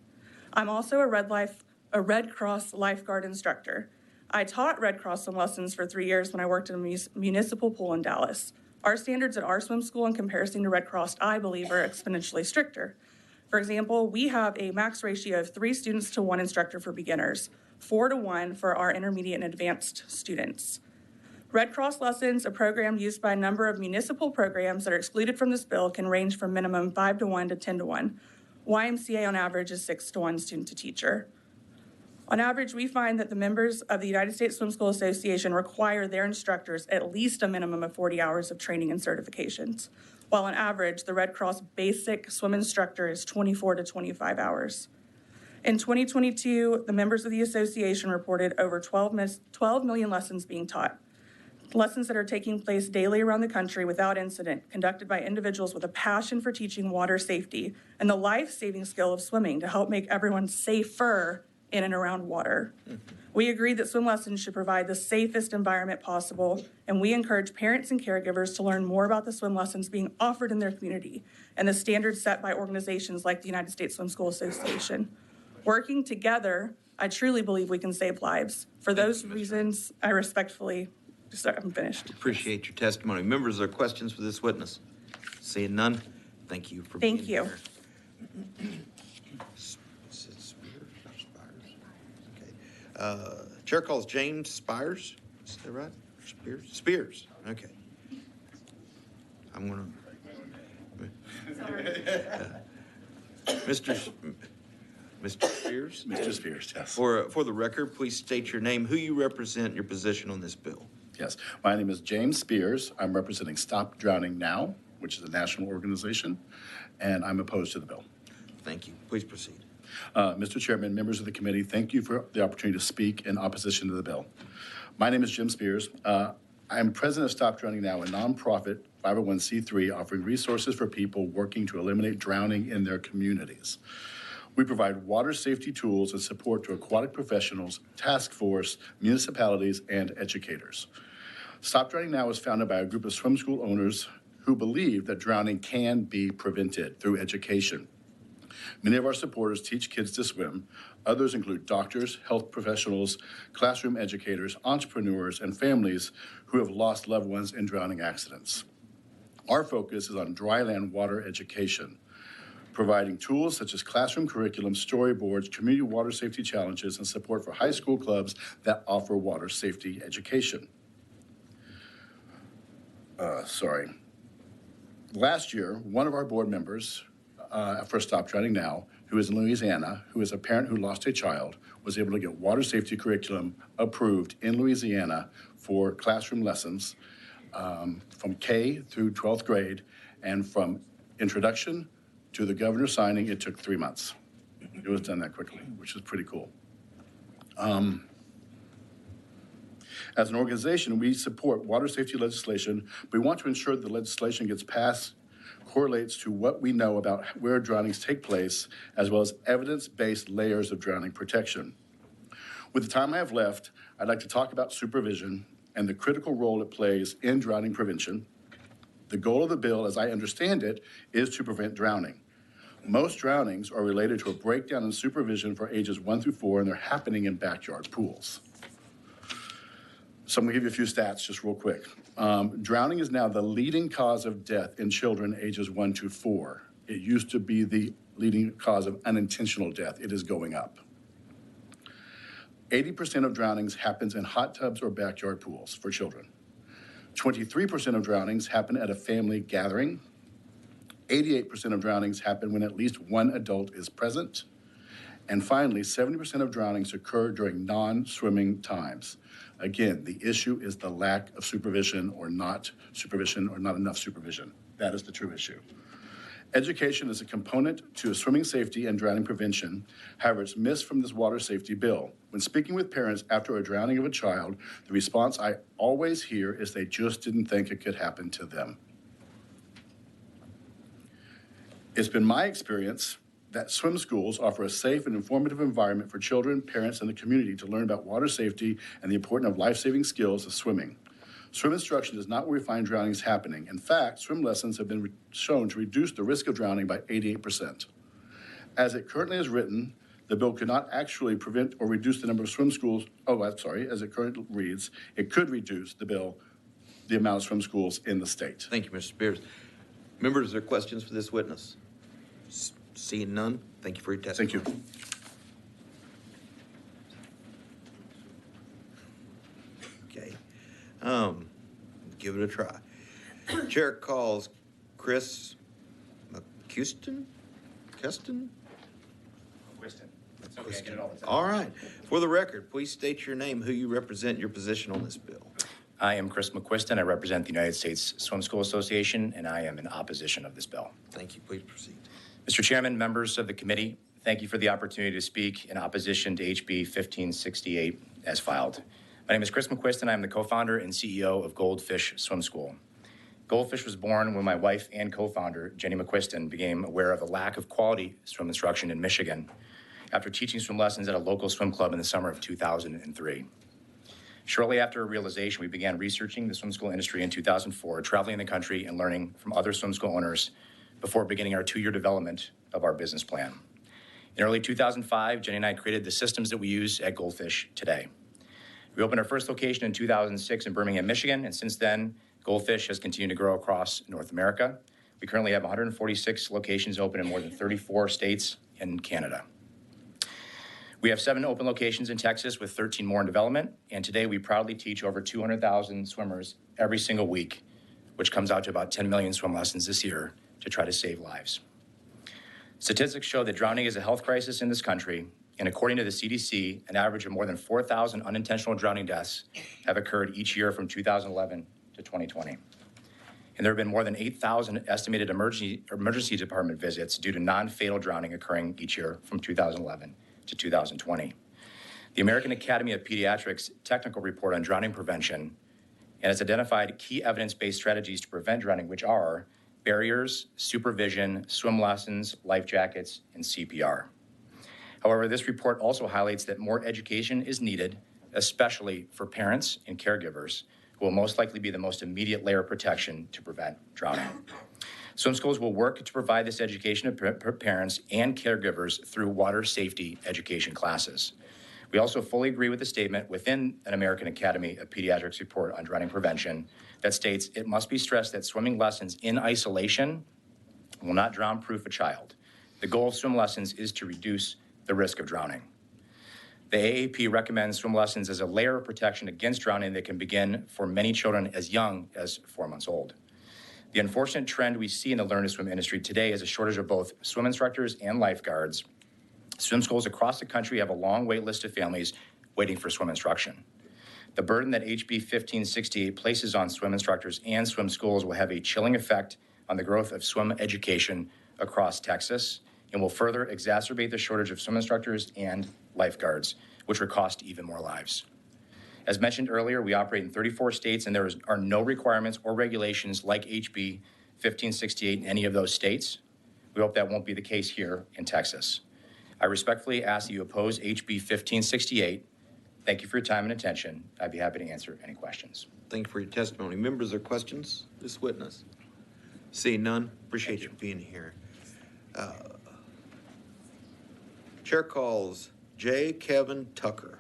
I'm also a Red Cross lifeguard instructor. I taught Red Cross swim lessons for 3 years when I worked in a municipal pool in Dallas. Our standards at our swim school in comparison to Red Cross, I believe, are exponentially stricter. For example, we have a max ratio of 3 students to 1 instructor for beginners, 4 to 1 for our intermediate and advanced students. Red Cross lessons, a program used by a number of municipal programs that are excluded from this bill, can range from minimum 5 to 1 to 10 to 1. YMCA on average is 6 to 1 student to teacher. On average, we find that the members of the United States Swim School Association require their instructors at least a minimum of 40 hours of training and certifications, while on average, the Red Cross basic swim instructor is 24 to 25 hours. In 2022, the members of the association reported over 12 million lessons being taught. Lessons that are taking place daily around the country without incident, conducted by individuals with a passion for teaching water safety and the life-saving skill of swimming to help make everyone safer in and around water. We agree that swim lessons should provide the safest environment possible, and we encourage parents and caregivers to learn more about the swim lessons being offered in their community and the standards set by organizations like the United States Swim School Association. Working together, I truly believe we can save lives. For those reasons, I respectfully, I'm finished. Appreciate your testimony. Members, are there questions for this witness? Seeing none, thank you for being here. Thank you. Chair calls James Spires. Is that right? Spears. Okay. I'm gonna. Mr. Spears. Mr. Spears, yes. For the record, please state your name, who you represent, and your position on this bill. Yes. My name is James Spears. I'm representing Stop Drowning Now, which is a national organization, and I'm opposed to the bill. Thank you. Please proceed. Mr. Chairman, members of the committee, thank you for the opportunity to speak in opposition to the bill. My name is Jim Spears. I am president of Stop Drowning Now, a nonprofit 501c3 offering resources for people working to eliminate drowning in their communities. We provide water safety tools and support to aquatic professionals, task force, municipalities, and educators. Stop Drowning Now was founded by a group of swim school owners who believe that drowning can be prevented through education. Many of our supporters teach kids to swim. Others include doctors, health professionals, classroom educators, entrepreneurs, and families who have lost loved ones in drowning accidents. Our focus is on dryland water education, providing tools such as classroom curriculum, storyboards, community water safety challenges, and support for high school clubs that offer water safety education. Last year, one of our board members for Stop Drowning Now, who is in Louisiana, who is a parent who lost a child, was able to get water safety curriculum approved in Louisiana for classroom lessons from K through 12th grade, and from introduction to the governor signing, it took 3 months. It was done that quickly, which is pretty cool. As an organization, we support water safety legislation. We want to ensure that the legislation gets passed correlates to what we know about where drownings take place, as well as evidence-based layers of drowning protection. With the time I have left, I'd like to talk about supervision and the critical role it plays in drowning prevention. The goal of the bill, as I understand it, is to prevent drowning. Most drownings are related to a breakdown in supervision for ages 1 through 4, and they're happening in backyard pools. So I'm gonna give you a few stats just real quick. Drowning is now the leading cause of death in children ages 1 to 4. It used to be the leading cause of unintentional death. It is going up. 80% of drownings happens in hot tubs or backyard pools for children. 23% of drownings happen at a family gathering. 88% of drownings happen when at least one adult is present. And finally, 70% of drownings occur during non-swimming times. Again, the issue is the lack of supervision or not enough supervision. That is the true issue. Education is a component to swimming safety and drowning prevention. However, it's missed from this water safety bill. When speaking with parents after a drowning of a child, the response I always hear is they just didn't think it could happen to them. It's been my experience that swim schools offer a safe and informative environment for children, parents, and the community to learn about water safety and the importance of life-saving skills of swimming. Swim instruction is not where we find drownings happening. In fact, swim lessons have been shown to reduce the risk of drowning by 88%. As it currently is written, the bill could not actually prevent or reduce the number of swim schools. As it currently reads, it could reduce the amount of swim schools in the state. Thank you, Mr. Spears. Members, are there questions for this witness? Seeing none, thank you for your testimony. Thank you. Okay. Give it a try. Chair calls Chris McCuston? Whiston. It's okay, I get it all the time. All right. For the record, please state your name, who you represent, your position on this bill. I am Chris McQuiston. I represent the United States Swim School Association, and I am in opposition of this bill. Thank you. Please proceed. Mr. Chairman, members of the committee, thank you for the opportunity to speak in opposition to HB 1568 as filed. My name is Chris McQuiston. I am the co-founder and CEO of Goldfish Swim School. Goldfish was born when my wife and co-founder, Jenny McQuiston, became aware of the lack of quality swim instruction in Michigan after teaching swim lessons at a local swim club in the summer of 2003. Shortly after a realization, we began researching the swim school industry in 2004, traveling the country and learning from other swim school owners before beginning our 2-year development of our business plan. In early 2005, Jenny and I created the systems that we use at Goldfish today. We opened our first location in 2006 in Birmingham, Michigan, and since then, Goldfish has continued to grow across North America. We currently have 146 locations open in more than 34 states and Canada. We have 7 open locations in Texas with 13 more in development, and today we proudly teach over 200,000 swimmers every single week, which comes out to about 10 million swim lessons this year to try to save lives. Statistics show that drowning is a health crisis in this country, and according to the CDC, an average of more than 4,000 unintentional drowning deaths have occurred each year from 2011 to 2020. And there have been more than 8,000 estimated emergency department visits due to non-fatal drowning occurring each year from 2011 to 2020. The American Academy of Pediatrics technical report on drowning prevention and has identified key evidence-based strategies to prevent drowning, which are barriers, supervision, swim lessons, life jackets, and CPR. However, this report also highlights that more education is needed, especially for parents and caregivers, who will most likely be the most immediate layer of protection to prevent drowning. Swim schools will work to provide this education to parents and caregivers through water safety education classes. We also fully agree with the statement within an American Academy of Pediatrics report on drowning prevention that states it must be stressed that swimming lessons in isolation will not drown-proof a child. The goal of swim lessons is to reduce the risk of drowning. The AAP recommends swim lessons as a layer of protection against drowning that can begin for many children as young as 4 months old. The unfortunate trend we see in the learn to swim industry today is a shortage of both swim instructors and lifeguards. Swim schools across the country have a long wait list of families waiting for swim instruction. The burden that HB 1568 places on swim instructors and swim schools will have a chilling effect on the growth of swim education across Texas and will further exacerbate the shortage of swim instructors and lifeguards, which would cost even more lives. As mentioned earlier, we operate in 34 states, and there are no requirements or regulations like HB 1568 in any of those states. We hope that won't be the case here in Texas. I respectfully ask that you oppose HB 1568. Thank you for your time and attention. I'd be happy to answer any questions. Thank you for your testimony. Members, are questions? This witness? Seeing none, appreciate you being here. Chair calls J. Kevin Tucker.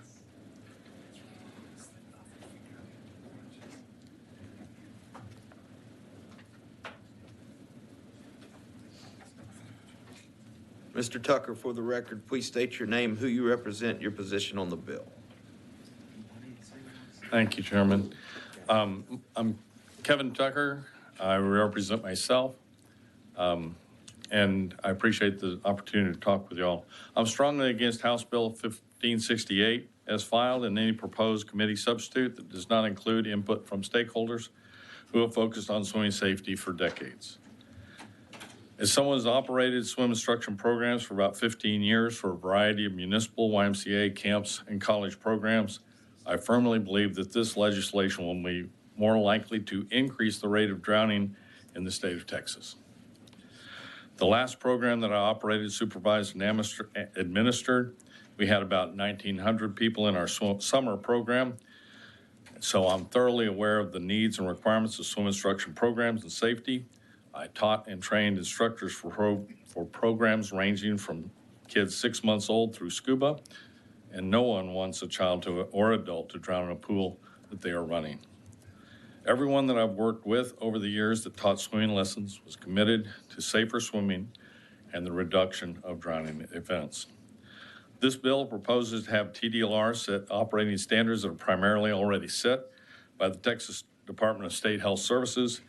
Mr. Tucker, for the record, please state your name, who you represent, your position on the bill. Thank you, Chairman. I'm Kevin Tucker. I represent myself. and I appreciate the opportunity to talk with y'all. I'm strongly against House Bill 1568 as filed and any proposed committee substitute that does not include input from stakeholders who have focused on swimming safety for decades. As someone who's operated swim instruction programs for about 15 years for a variety of municipal, YMCA, camps, and college programs, I firmly believe that this legislation will be more likely to increase the rate of drowning in the state of Texas. The last program that I operated, supervised, and administered, we had about 1,900 people in our summer program. So I'm thoroughly aware of the needs and requirements of swim instruction programs and safety. I taught and trained instructors for programs ranging from kids 6 months old through scuba, and no one wants a child or adult to drown in a pool that they are running. Everyone that I've worked with over the years that taught swimming lessons was committed to safer swimming and the reduction of drowning events. This bill proposes to have TDLR set operating standards that are primarily already set by the Texas Department of State Health Services.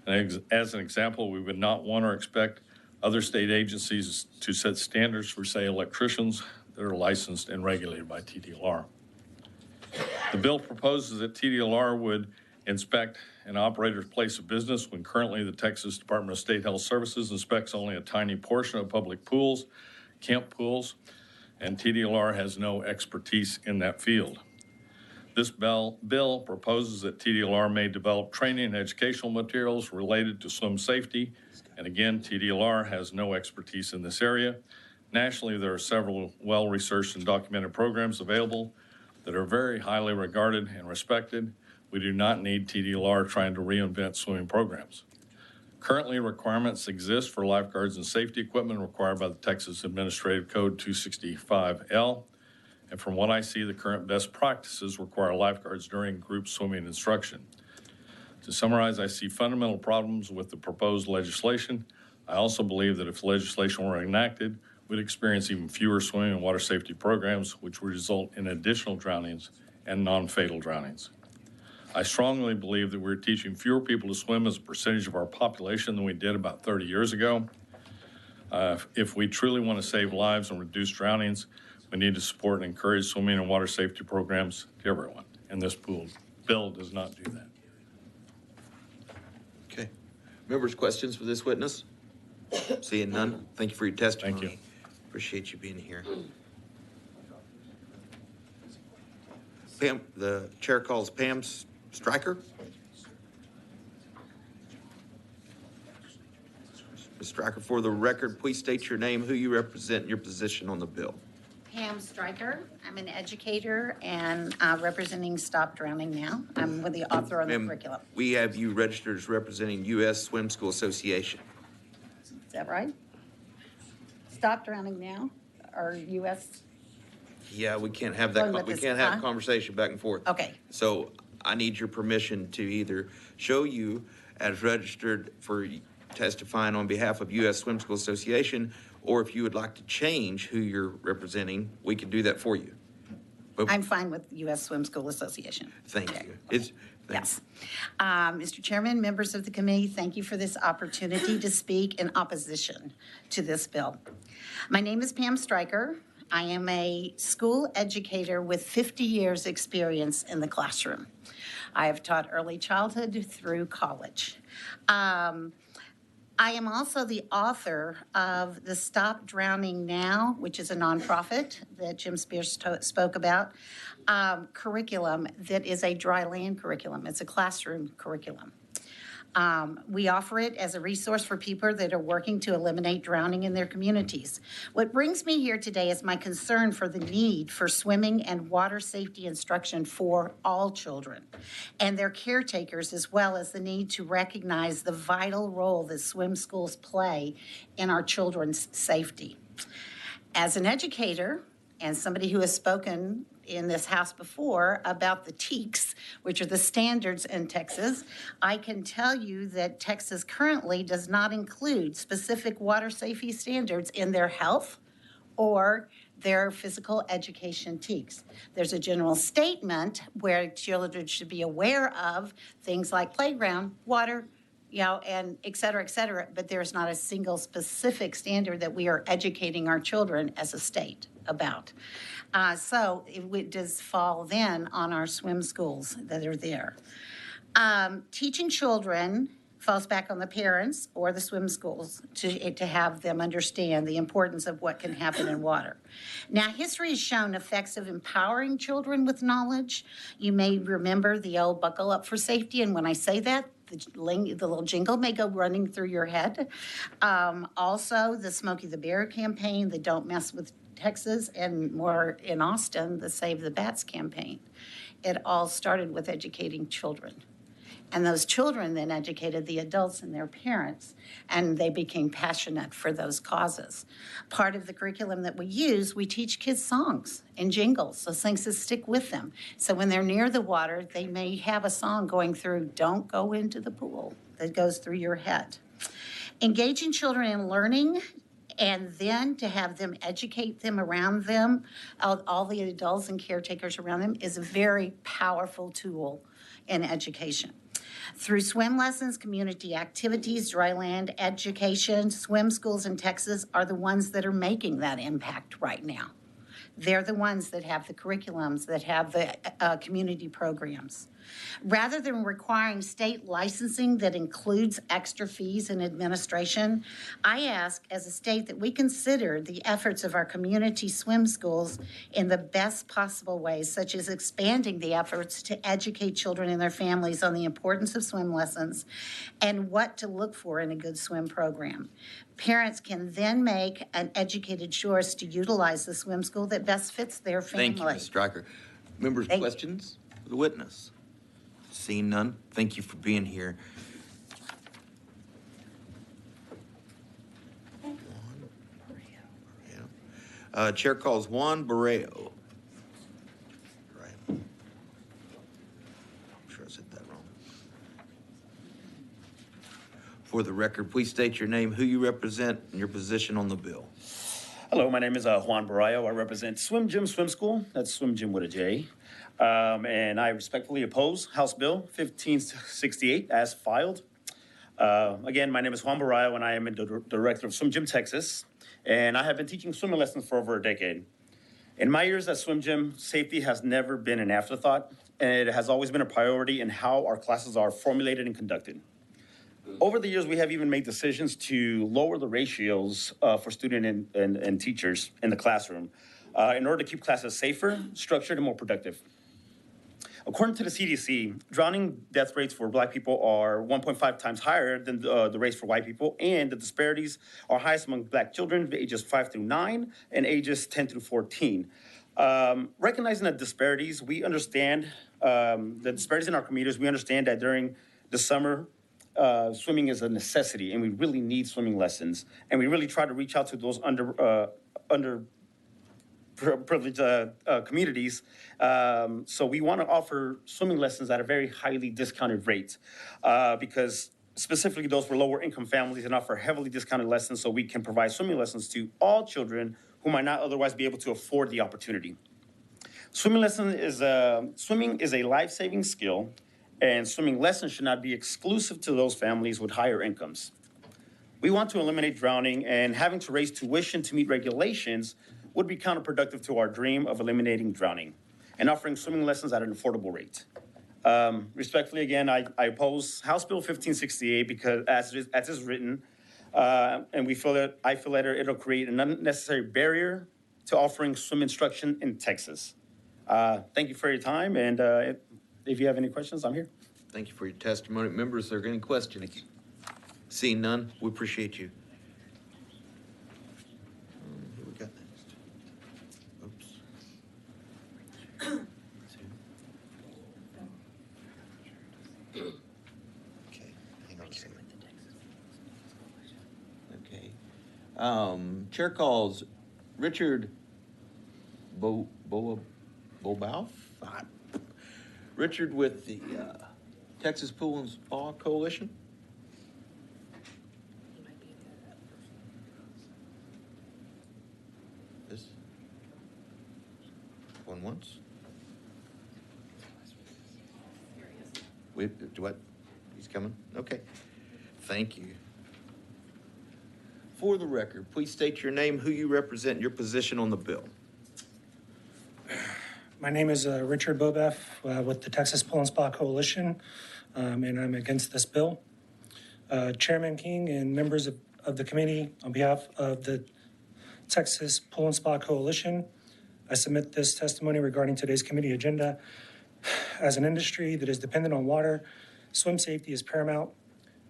And as an example, we would not want or expect other state agencies to set standards for, say, electricians that are licensed and regulated by TDLR. The bill proposes that TDLR would inspect an operator's place of business when currently the Texas Department of State Health Services inspects only a tiny portion of public pools, camp pools, and TDLR has no expertise in that field. This bill proposes that TDLR may develop training and educational materials related to swim safety, and again, TDLR has no expertise in this area. Nationally, there are several well-researched and documented programs available that are very highly regarded and respected. We do not need TDLR trying to reinvent swimming programs. Currently, requirements exist for lifeguards and safety equipment required by the Texas Administrative Code 265L. And from what I see, the current best practices require lifeguards during group swimming instruction. To summarize, I see fundamental problems with the proposed legislation. I also believe that if legislation were enacted, we'd experience even fewer swimming and water safety programs, which would result in additional drownings and non-fatal drownings. I strongly believe that we're teaching fewer people to swim as a percentage of our population than we did about 30 years ago. If we truly want to save lives and reduce drownings, we need to support and encourage swimming and water safety programs to everyone. And this bill does not do that. Okay. Members, questions for this witness? Seeing none, thank you for your testimony. Thank you. Appreciate you being here. Pam, the chair calls Pam Stryker. Ms. Stryker, for the record, please state your name, who you represent, and your position on the bill. Pam Stryker. I'm an educator and representing Stop Drowning Now. I'm with the author on the curriculum. We have you registered as representing U.S. Swim School Association. Is that right? Stop Drowning Now, or U.S.? Yeah, we can't have that. We can't have a conversation back and forth. Okay. So I need your permission to either show you as registered for testifying on behalf of U.S. Swim School Association, or if you would like to change who you're representing, we can do that for you. But I'm fine with U.S. Swim School Association. Thank you. Yes. Mr. Chairman, members of the committee, thank you for this opportunity to speak in opposition to this bill. My name is Pam Stryker. I am a school educator with 50 years experience in the classroom. I have taught early childhood through college. I am also the author of the Stop Drowning Now, which is a nonprofit that Jim Spears spoke about, curriculum that is a dry land curriculum. It's a classroom curriculum. We offer it as a resource for people that are working to eliminate drowning in their communities. What brings me here today is my concern for the need for swimming and water safety instruction for all children and their caretakers, as well as the need to recognize the vital role that swim schools play in our children's safety. As an educator and somebody who has spoken in this house before about the TEKS, which are the standards in Texas, I can tell you that Texas currently does not include specific water safety standards in their health or their physical education TEKS. There's a general statement where children should be aware of things like playground, water, and et cetera, but there's not a single specific standard that we are educating our children as a state about. So it does fall then on our swim schools that are there. Teaching children falls back on the parents or the swim schools to have them understand the importance of what can happen in water. Now, history has shown effects of empowering children with knowledge. You may remember the old buckle up for safety, and when I say that, the little jingle may go running through your head. Also, the Smokey the Bear campaign, the Don't Mess with Texas, and more in Austin, the Save the Bats campaign. It all started with educating children. And those children then educated the adults and their parents, and they became passionate for those causes. Part of the curriculum that we use, we teach kids songs and jingles, those things that stick with them. So when they're near the water, they may have a song going through, "Don't go into the pool," that goes through your head. Engaging children in learning, and then to have them educate them around them, all the adults and caretakers around them, is a very powerful tool in education. Through swim lessons, community activities, dry land education, swim schools in Texas are the ones that are making that impact right now. They're the ones that have the curriculums, that have the community programs. Rather than requiring state licensing that includes extra fees and administration, I ask as a state that we consider the efforts of our community swim schools in the best possible ways, such as expanding the efforts to educate children and their families on the importance of swim lessons and what to look for in a good swim program. Parents can then make an educated choice to utilize the swim school that best fits their family. Thank you, Ms. Stryker. Members, questions for the witness? Seeing none, thank you for being here. Chair calls Juan Barreo. Right. I'm sure I said that wrong. For the record, please state your name, who you represent, and your position on the bill. Hello, my name is Juan Barreo. I represent Swim Gym Swim School. That's Swim Gym with a J. And I respectfully oppose House Bill 1568 as filed. Again, my name is Juan Barreo, and I am the director of Swim Gym Texas. And I have been teaching swimming lessons for over a decade. In my years at Swim Gym, safety has never been an afterthought, and it has always been a priority in how our classes are formulated and conducted. Over the years, we have even made decisions to lower the ratios for student and teachers in the classroom in order to keep classes safer, structured, and more productive. According to the CDC, drowning death rates for Black people are 1.5 times higher than the rates for white people, and the disparities are highest among Black children ages 5 through 9 and ages 10 through 14. Recognizing the disparities, we understand the disparities in our communities. We understand that during the summer, swimming is a necessity, and we really need swimming lessons. And we really try to reach out to those underprivileged communities. So we want to offer swimming lessons at a very highly discounted rate because specifically those for lower income families and offer heavily discounted lessons so we can provide swimming lessons to all children who might not otherwise be able to afford the opportunity. Swimming is a life-saving skill, and swimming lessons should not be exclusive to those families with higher incomes. We want to eliminate drowning, and having to raise tuition to meet regulations would be counterproductive to our dream of eliminating drowning and offering swimming lessons at an affordable rate. Respectfully, again, I oppose House Bill 1568 because as is written, and I feel that it'll create an unnecessary barrier to offering swim instruction in Texas. Thank you for your time, and if you have any questions, I'm here. Thank you for your testimony. Members, are there any questions? Seeing none, we appreciate you. Who we got next? Oops. Okay, hang on a second. Okay. Chair calls Richard Bobauf? Richard with the Texas Pool and Spa Coalition. This one once. Wait, what? He's coming. Okay. Thank you. For the record, please state your name, who you represent, and your position on the bill. My name is Richard Bobeff with the Texas Pull and Spa Coalition, and I'm against this bill. Chairman King and members of the committee, on behalf of the Texas Pull and Spa Coalition, I submit this testimony regarding today's committee agenda. As an industry that is dependent on water, swim safety is paramount.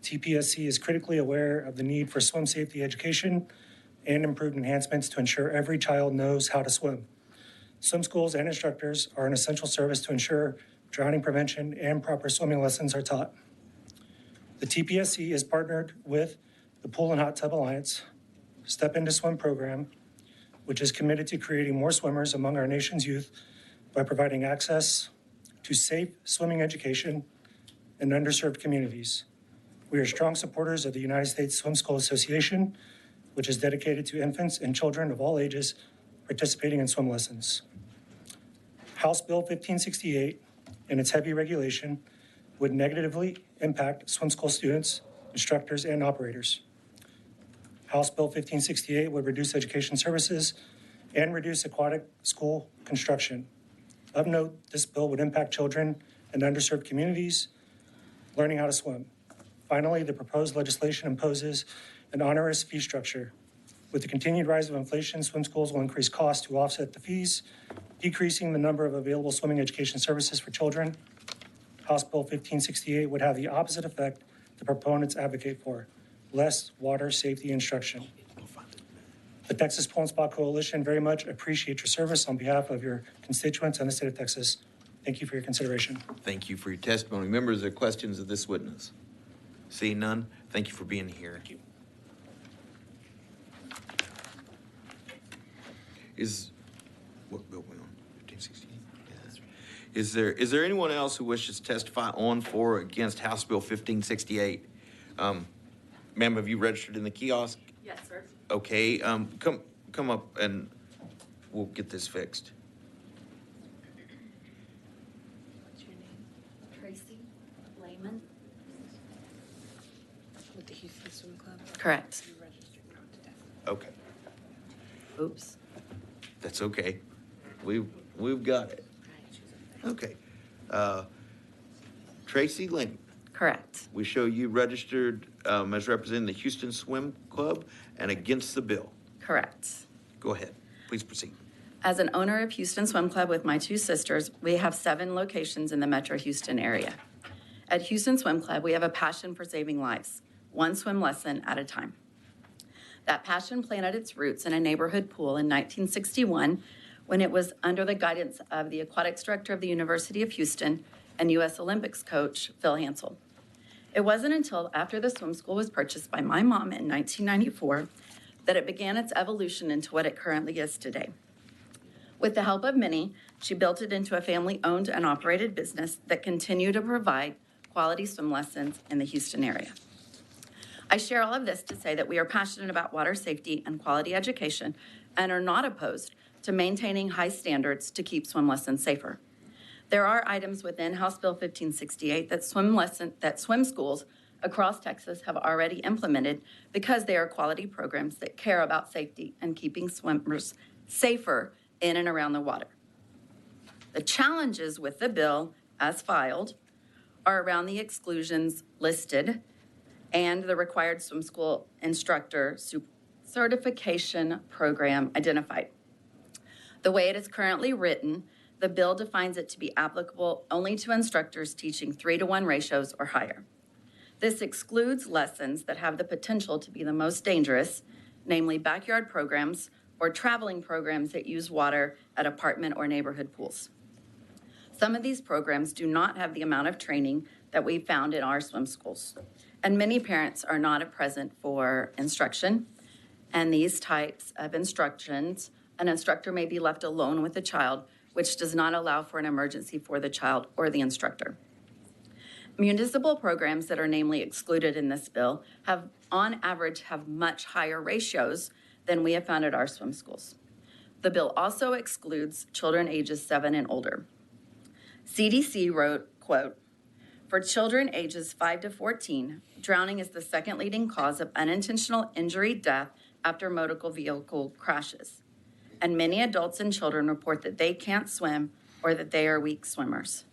TPSC is critically aware of the need for swim safety education and improved enhancements to ensure every child knows how to swim. Swim schools and instructors are an essential service to ensure drowning prevention and proper swimming lessons are taught. The TPSC is partnered with the Pool and Hot Tub Alliance Step Into Swim program, which is committed to creating more swimmers among our nation's youth by providing access to safe swimming education in underserved communities. We are strong supporters of the United States Swim School Association, which is dedicated to infants and children of all ages participating in swim lessons. House Bill 1568 and its heavy regulation would negatively impact swim school students, instructors, and operators. House Bill 1568 would reduce education services and reduce aquatic school construction. Of note, this bill would impact children in underserved communities learning how to swim. Finally, the proposed legislation imposes an onerous fee structure. With the continued rise of inflation, swim schools will increase costs to offset the fees, decreasing the number of available swimming education services for children. House Bill 1568 would have the opposite effect the proponents advocate for: less water safety instruction. The Texas Pull and Spa Coalition very much appreciate your service on behalf of your constituents and the state of Texas. Thank you for your consideration. Thank you for your testimony. Members, are there questions of this witness? Seeing none, thank you for being here. Thank you. What bill we on? 1568? Yeah, that's right. Is there anyone else who wishes to testify on, for, or against House Bill 1568? Ma'am, have you registered in the kiosk? Yes, sir. Okay, come up and we'll get this fixed. What's your name? Tracy Lehman. With the Houston Swim Club? Correct. You registered not to testify. Okay, Oops. that's okay. We've got it. Okay. Tracy Lane, Correct. we show you registered as representing the Houston Swim Club and against the bill. Correct. Go ahead, please proceed. As an owner of Houston Swim Club with my two sisters, we have 7 locations in the Metro Houston area. At Houston Swim Club, we have a passion for saving lives, one swim lesson at a time. That passion planted its roots in a neighborhood pool in 1961 when it was under the guidance of the aquatics director of the University of Houston and U.S. Olympics coach Phil Hansel. It wasn't until after the swim school was purchased by my mom in 1994 that it began its evolution into what it currently is today. With the help of many, she built it into a family-owned and operated business that continued to provide quality swim lessons in the Houston area. I share all of this to say that we are passionate about water safety and quality education and are not opposed to maintaining high standards to keep swim lessons safer. There are items within House Bill 1568 that swim schools across Texas have already implemented because they are quality programs that care about safety and keeping swimmers safer in and around the water. The challenges with the bill, as filed, are around the exclusions listed and the required swim school instructor certification program identified. The way it is currently written, the bill defines it to be applicable only to instructors teaching 3-to-1 ratios or higher. This excludes lessons that have the potential to be the most dangerous, namely backyard programs or traveling programs that use water at apartment or neighborhood pools. Some of these programs do not have the amount of training that we found in our swim schools, and many parents are not present for instruction. And these types of instructions, an instructor may be left alone with the child, which does not allow for an emergency for the child or the instructor. Municipal programs that are namely excluded in this bill on average, have much higher ratios than we have found at our swim schools. The bill also excludes children ages 7 and older. CDC wrote, quote, "For children ages 5 to 14, drowning is the second leading cause of unintentional injury, death after motor vehicle crashes. And many adults and children report that they can't swim or that they are weak swimmers.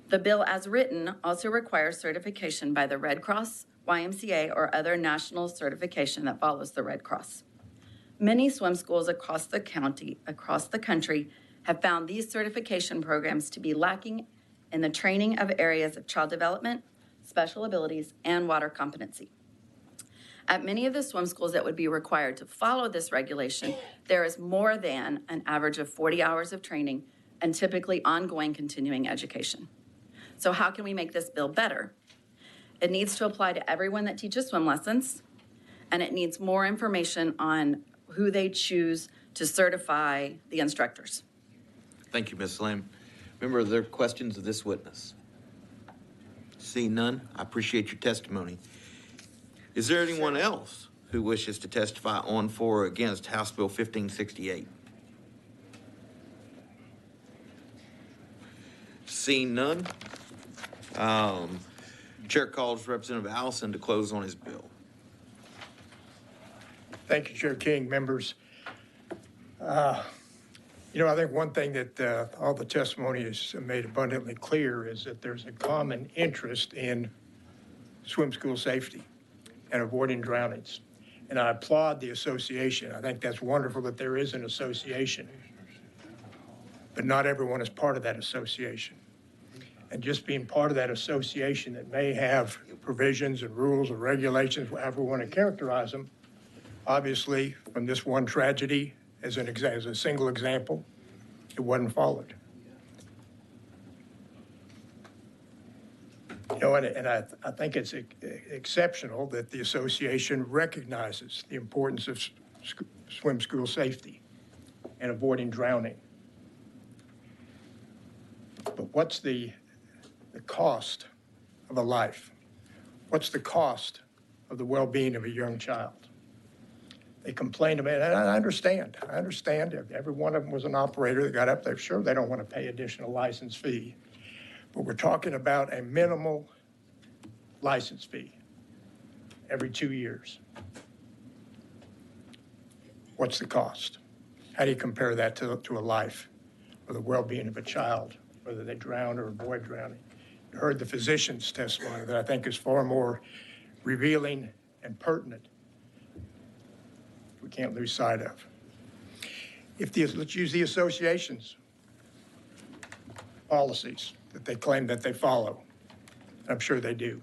The bill as written also requires certification by the Red Cross, YMCA, or other national certification that follows the Red Cross. Many swim schools across the country have found these certification programs to be lacking in the training of areas of child development, special abilities, and water competency. At many of the swim schools that would be required to follow this regulation, there is more than an average of 40 hours of training and typically ongoing continuing education. So how can we make this bill better? It needs to apply to everyone that teaches swim lessons, and it needs more information on who they choose to certify the instructors. Thank you, Ms. Lamb. Remember, are there questions of this witness? See none, I appreciate your testimony. Is there anyone else who wishes to testify on, for, or against House Bill 1568? Seeing none, Chair calls Representative Allison to close on his bill. Thank you, Chair King, members. I think one thing that all the testimony has made abundantly clear is that there's a common interest in swim school safety and avoiding drownings. And I applaud the association. I think that's wonderful that there is an association, but not everyone is part of that association. And just being part of that association that may have provisions and rules or regulations, however we want to characterize them, obviously, from this one tragedy, as a single example, it wasn't followed. And I think it's exceptional that the association recognizes the importance of swim school safety and avoiding drowning. But what's the cost of a life? What's the cost of the well-being of a young child? They complained about it, and I understand. If every one of them was an operator that got up there, sure, they don't want to pay additional license fee. But we're talking about a minimal license fee every 2 years. What's the cost? How do you compare that to a life or the well-being of a child, whether they drown or avoid drowning? You heard the physician's testimony that I think is far more revealing and pertinent. We can't lose sight of. Let's use the association's policies that they claim that they follow. I'm sure they do.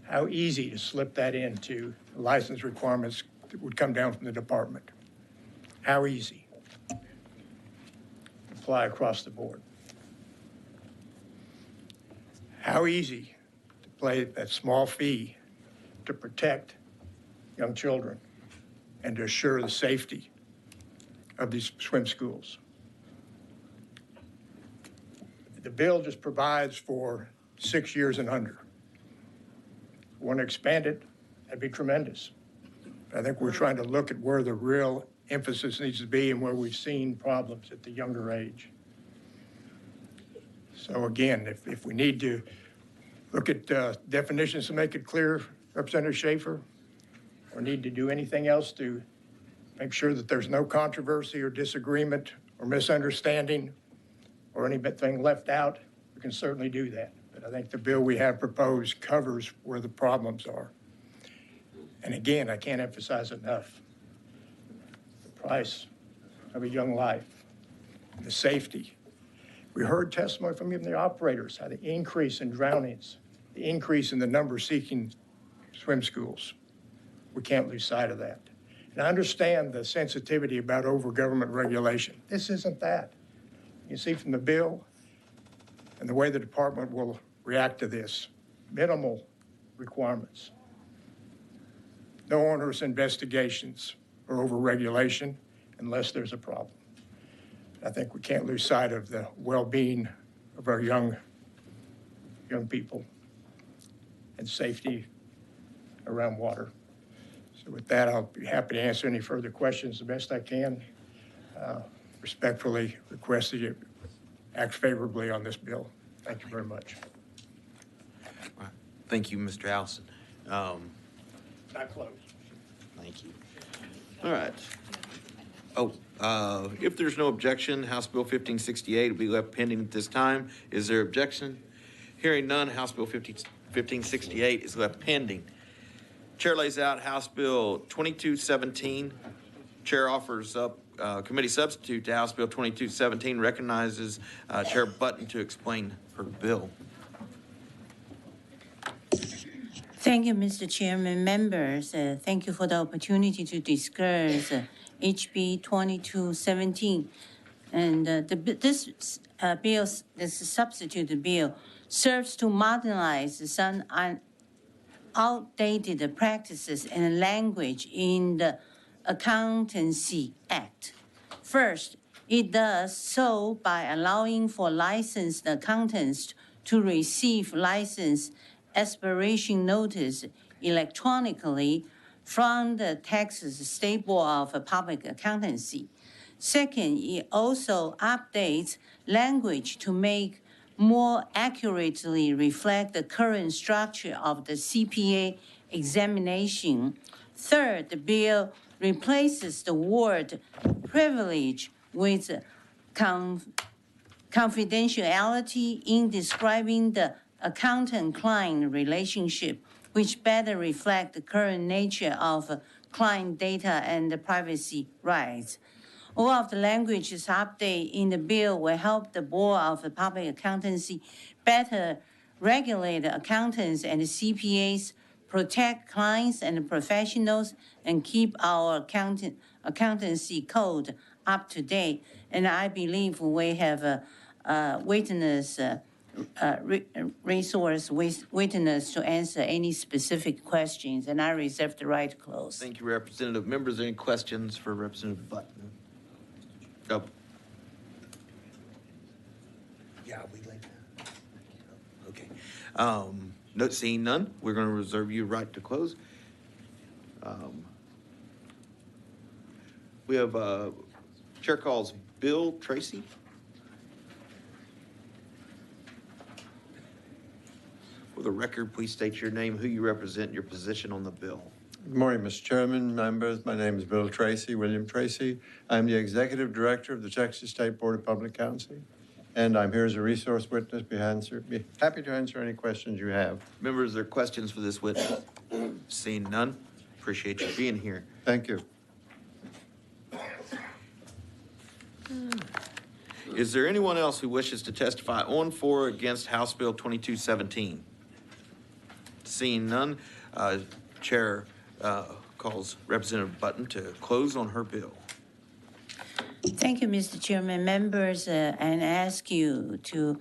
How easy to slip that into license requirements that would come down from the department. How easy. Apply across the board. How easy to pay that small fee to protect young children and to assure the safety of these swim schools. The bill just provides for 6 years and under. If we want to expand it, that'd be tremendous. I think we're trying to look at where the real emphasis needs to be and where we've seen problems at the younger age. So again, if we need to look at definitions to make it clear, Representative Schaefer, or need to do anything else to make sure that there's no controversy or disagreement or misunderstanding or anything left out, we can certainly do that. But I think the bill we have proposed covers where the problems are. And again, I can't emphasize enough the price of a young life, the safety. We heard testimony from even the operators, how the increase in drownings, the increase in the number seeking swim schools. We can't lose sight of that. And I understand the sensitivity about over-government regulation. This isn't that. You see from the bill and the way the department will react to this, minimal requirements. No onerous investigations or over-regulation unless there's a problem. I think we can't lose sight of the well-being of our young people and safety around water. So with that, I'll be happy to answer any further questions the best I can. Respectfully request that you act favorably on this bill. Thank you very much. Thank you, Mr. Allison. Not close. Thank you. All right. If there's no objection, House Bill 1568 will be left pending at this time. Is there objection? Hearing none, House Bill 1568 is left pending. Chair lays out House Bill 2217. Chair offers up committee substitute to House Bill 2217, recognizes Chair Button to explain her bill. Thank you, Mr. Chairman, members. Thank you for the opportunity to discuss HB 2217. And this substitute bill serves to modernize some outdated practices and language in the Accountancy Act. First, it does so by allowing for licensed accountants to receive license expiration notice electronically from the Texas State Board of Public Accountancy. Second, it also updates language to make more accurately reflect the current structure of the CPA examination. Third, the bill replaces the word privilege with confidentiality in describing the accountant-client relationship, which better reflect the current nature of client data and the privacy rights. All of the languages updated in the bill will help the Board of Public Accountancy better regulate accountants and CPAs, protect clients and professionals, and keep our accountancy code up to date. And I believe we have a witness to answer any specific questions, and I reserve the right to close. Thank you, Representative. Members, any questions for Representative Button? Oh. Yeah, we like that. Okay. No, seeing none, we're going to reserve you right to close. We have Chair calls Bill Tracy. For the record, please state your name, who you represent, and your position on the bill. Good morning, Mr. Chairman, members. My name is Bill Tracy, William Tracy. I'm the Executive Director of the Texas State Board of Public Accountancy, and I'm here as a resource witness. Be happy to answer any questions you have. Members, are there questions for this witness? Seeing none, appreciate you being here. Thank you. Is there anyone else who wishes to testify on, for, or against House Bill 2217? Seeing none, Chair calls Representative Button to close on her bill. Thank you, Mr. Chairman. Members, and ask you to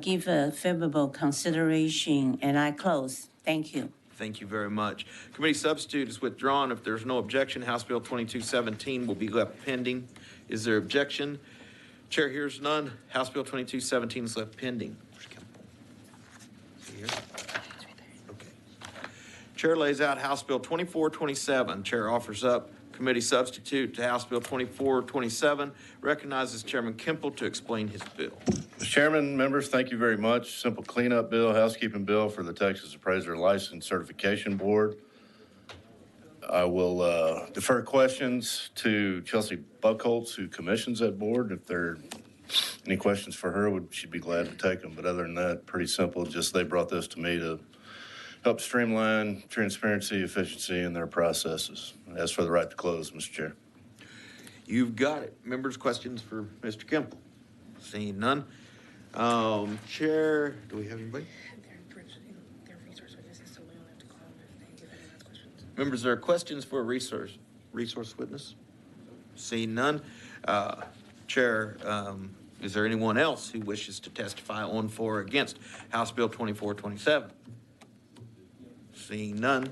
give a favorable consideration, and I close. Thank you. Thank you very much. Committee substitute is withdrawn. If there's no objection, House Bill 2217 will be left pending. Is there objection? Chair hears none. House Bill 2217 is left pending. Here. Okay. Chair lays out House Bill 2427. Chair offers up committee substitute to House Bill 2427. Recognizes Chairman Kemple to explain his bill. Mr. Chairman, members, thank you very much. Simple cleanup bill, housekeeping bill for the Texas Appraiser License Certification Board. I will defer questions to Chelsea Buckholz, who commissions that board. If there are any questions for her, she'd be glad to take them. But other than that, pretty simple. Just they brought this to me to help streamline transparency, efficiency in their processes. As for the right to close, Mr. Chair. You've got it. Members, questions for Mr. Kemple? Seeing none. Chair, do we have anybody? Members, there are questions for a resource witness? Seeing none. Chair, is there anyone else who wishes to testify on, for, or against House Bill 2427? Seeing none.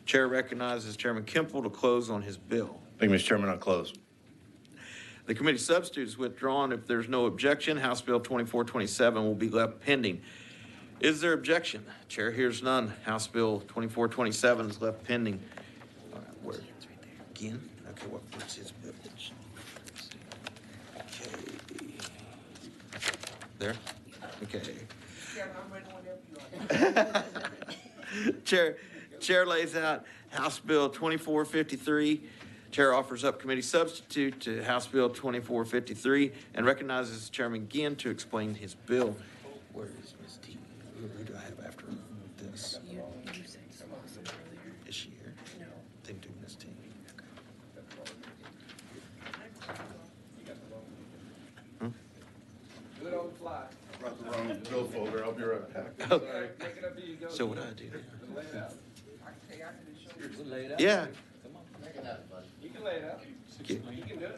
Chair recognizes Chairman Kemple to close on his bill. Thank you, Mr. Chairman. I'll close. The committee substitute is withdrawn. If there's no objection, House Bill 2427 will be left pending. Is there objection? Chair hears none. House Bill 2427 is left pending. All right, where? Again? Okay, what's his bill? Okay. There? Okay. Chair lays out House Bill 2453. Chair offers up committee substitute to House Bill 2453 and recognizes Chairman Ginn to explain his bill. Where is Ms. T? Who do I have after this? Is she here? No. Then do Ms. T. Good old fly. Brought the wrong bill folder. I'll be right back. Oh. So what do I do now? Yeah. You can lay it out.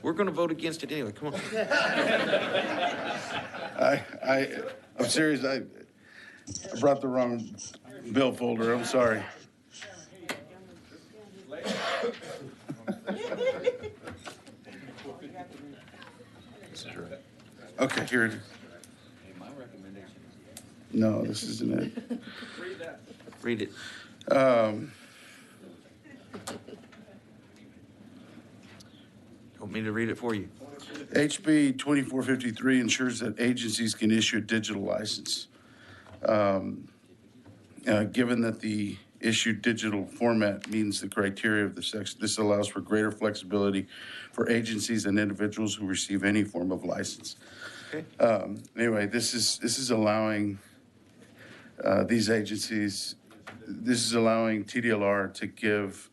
We're going to vote against it anyway. Come on. I'm serious. I brought the wrong bill folder. I'm sorry. Okay, here it is. No, this isn't it. Read it. Want me to read it for you? HB 2453 ensures that agencies can issue a digital license. Given that the issued digital format meets the criteria of the section, this allows for greater flexibility for agencies and individuals who receive any form of license. Okay. Anyway, this is allowing these agencies, this is allowing TDLR to give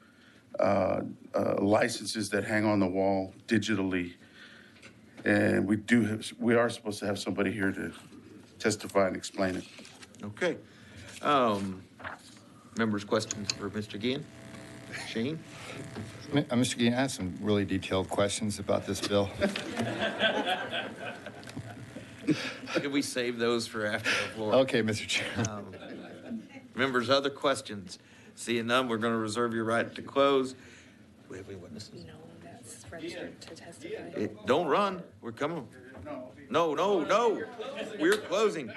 licenses that hang on the wall digitally. And we are supposed to have somebody here to testify and explain it. Okay. Members' questions for Mr. Ginn? Shane? Mr. Ginn, I have some really detailed questions about this bill. Can we save those for after the floor? Okay, Mr. Chair. Members, other questions? Seeing none, we're going to reserve your right to close. We have any witnesses? No, that's registered to testify. Don't run. We're coming. No. We're closing.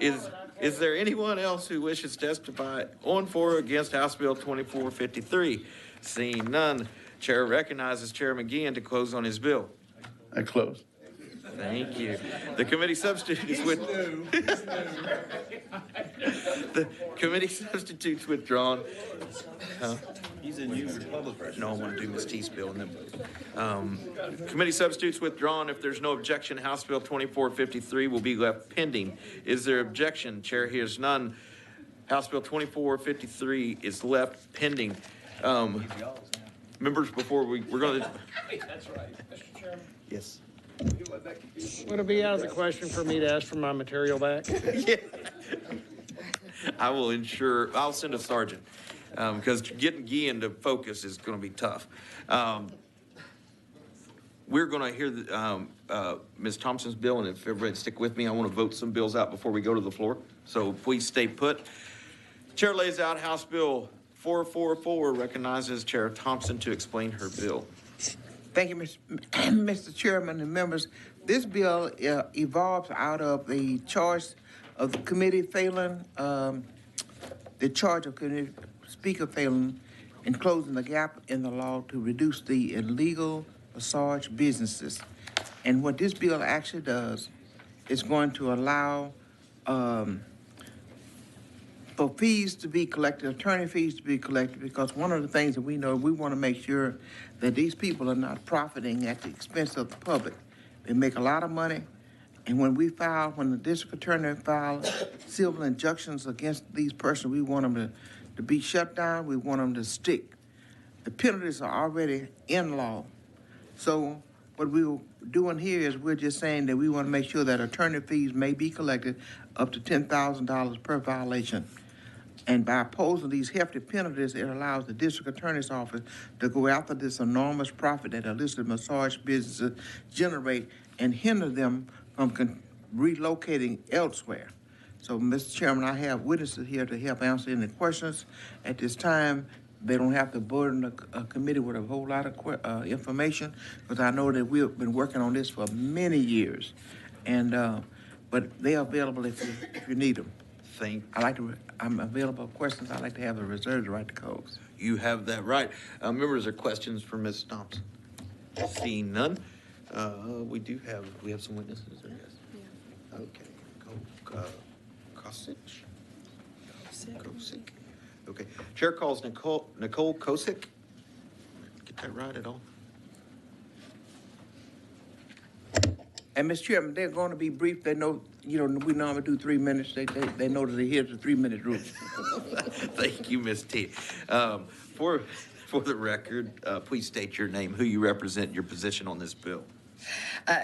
Is there anyone else who wishes to testify on for or against House Bill 2453? Seeing none, Chair recognizes Chairman Ginn to close on his bill. I close. Thank you. The committee substitute is with. The committee substitute's withdrawn. He's a new Republican. No, I want to do Ms. T's bill. And then, committee substitutes withdrawn. If there's no objection, House Bill 2453 will be left pending. Is there objection? Chair hears none. House Bill 2453 is left pending. Members, before we're going to. That's right. Mr. Chairman? Yes. Would it be out of the question for me to ask for my material back? Yeah. I will ensure, I'll send a sergeant, because getting Ginn to focus is going to be tough. We're going to hear Ms. Thompson's bill, and if everybody stick with me, I want to vote some bills out before we go to the floor. So please stay put. Chair lays out House Bill 444, recognizes Chair Thompson to explain her bill. Thank you, Mr. Chairman and members. This bill evolves out of the charge of the committee failing, the charge of committee speaker failing in closing the gap in the law to reduce the illegal massage businesses. And what this bill actually does is going to allow for fees to be collected, attorney fees to be collected, because one of the things that we know, we want to make sure that these people are not profiting at the expense of the public. They make a lot of money, and when the district attorney files civil injunctions against these persons, we want them to be shut down, we want them to stick. The penalties are already in law. So what we're doing here is we're just saying that we want to make sure that attorney fees may be collected up to $10,000 per violation. And by opposing these hefty penalties, it allows the district attorney's office to go after this enormous profit that illicit massage businesses generate and hinder them from relocating elsewhere. So, Mr. Chairman, I have witnesses here to help answer any questions. At this time, they don't have to burden a committee with a whole lot of information, because I know that we've been working on this for many years. And but they are available if you need them. I'm available for questions. I'd like to have the reserve right to close. You have that right. Members, are questions for Ms. Thompson? Seeing none, we have some witnesses, I guess. Yeah. Okay. Kosick. Okay. Chair calls Nicole Kosick. Get that right at all? And Mr. Chairman, they're going to be brief. They know, we normally do 3 minutes. They know that here's the 3-minute rule. Thank you, Ms. T. For the record, please state your name, who you represent, and your position on this bill.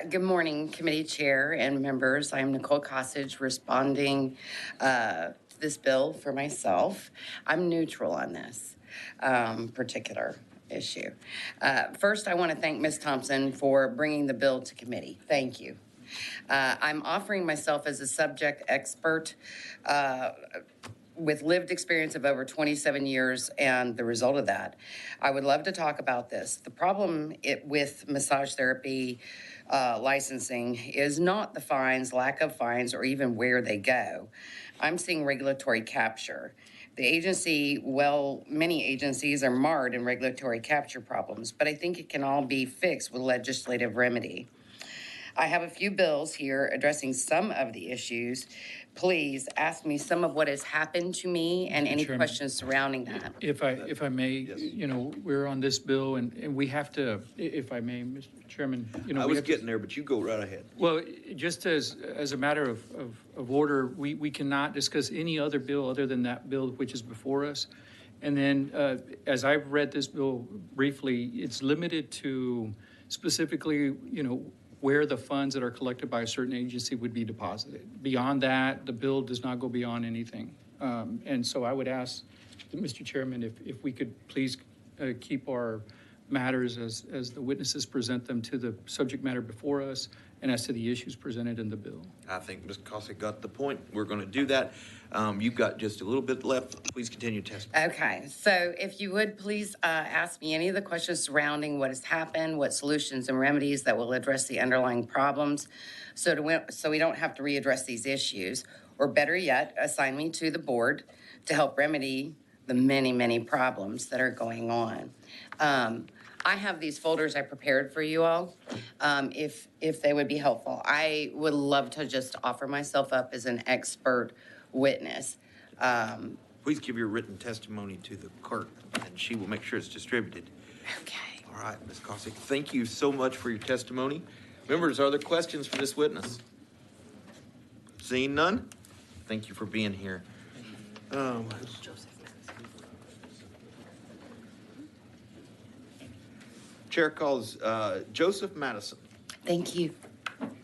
Good morning, committee chair and members. I'm Nicole Kosick, responding to this bill for myself. I'm neutral on this particular issue. First, I want to thank Ms. Thompson for bringing the bill to committee. Thank you. I'm offering myself as a subject expert with lived experience of over 27 years and the result of that. I would love to talk about this. The problem with massage therapy licensing is not the fines, lack of fines, or even where they go. I'm seeing regulatory capture. The agency, many agencies are marred in regulatory capture problems, but I think it can all be fixed with legislative remedy. I have a few bills here addressing some of the issues. Please ask me some of what has happened to me and any Chairman, questions surrounding that. If I may, we're on this bill and we have to, if I may, Mr. Chairman, I was getting there, but you go right ahead. Well, just as a matter of order, we cannot discuss any other bill other than that bill which is before us. And then as I've read this bill briefly, it's limited to specifically, where the funds that are collected by a certain agency would be deposited. Beyond that, the bill does not go beyond anything. And so I would ask, Mr. Chairman, if we could please keep our matters as the witnesses present them to the subject matter before us and as to the issues presented in the bill. I think Ms. Kosick got the point. We're going to do that. You've got just a little bit left. Please continue testifying. Okay, so if you would please ask me any of the questions surrounding what has happened, what solutions and remedies that will address the underlying problems, so we don't have to readdress these issues, or better yet, assign me to the board to help remedy the many, many problems that are going on. I have these folders I prepared for you all, if they would be helpful. I would love to just offer myself up as an expert witness. Please give your written testimony to the clerk, and she will make sure it's distributed. Okay. All right, Ms. Kosick, thank you so much for your testimony. Members, are there questions for this witness? Seeing none, thank you for being here. Chair calls Joseph Madison. Thank you.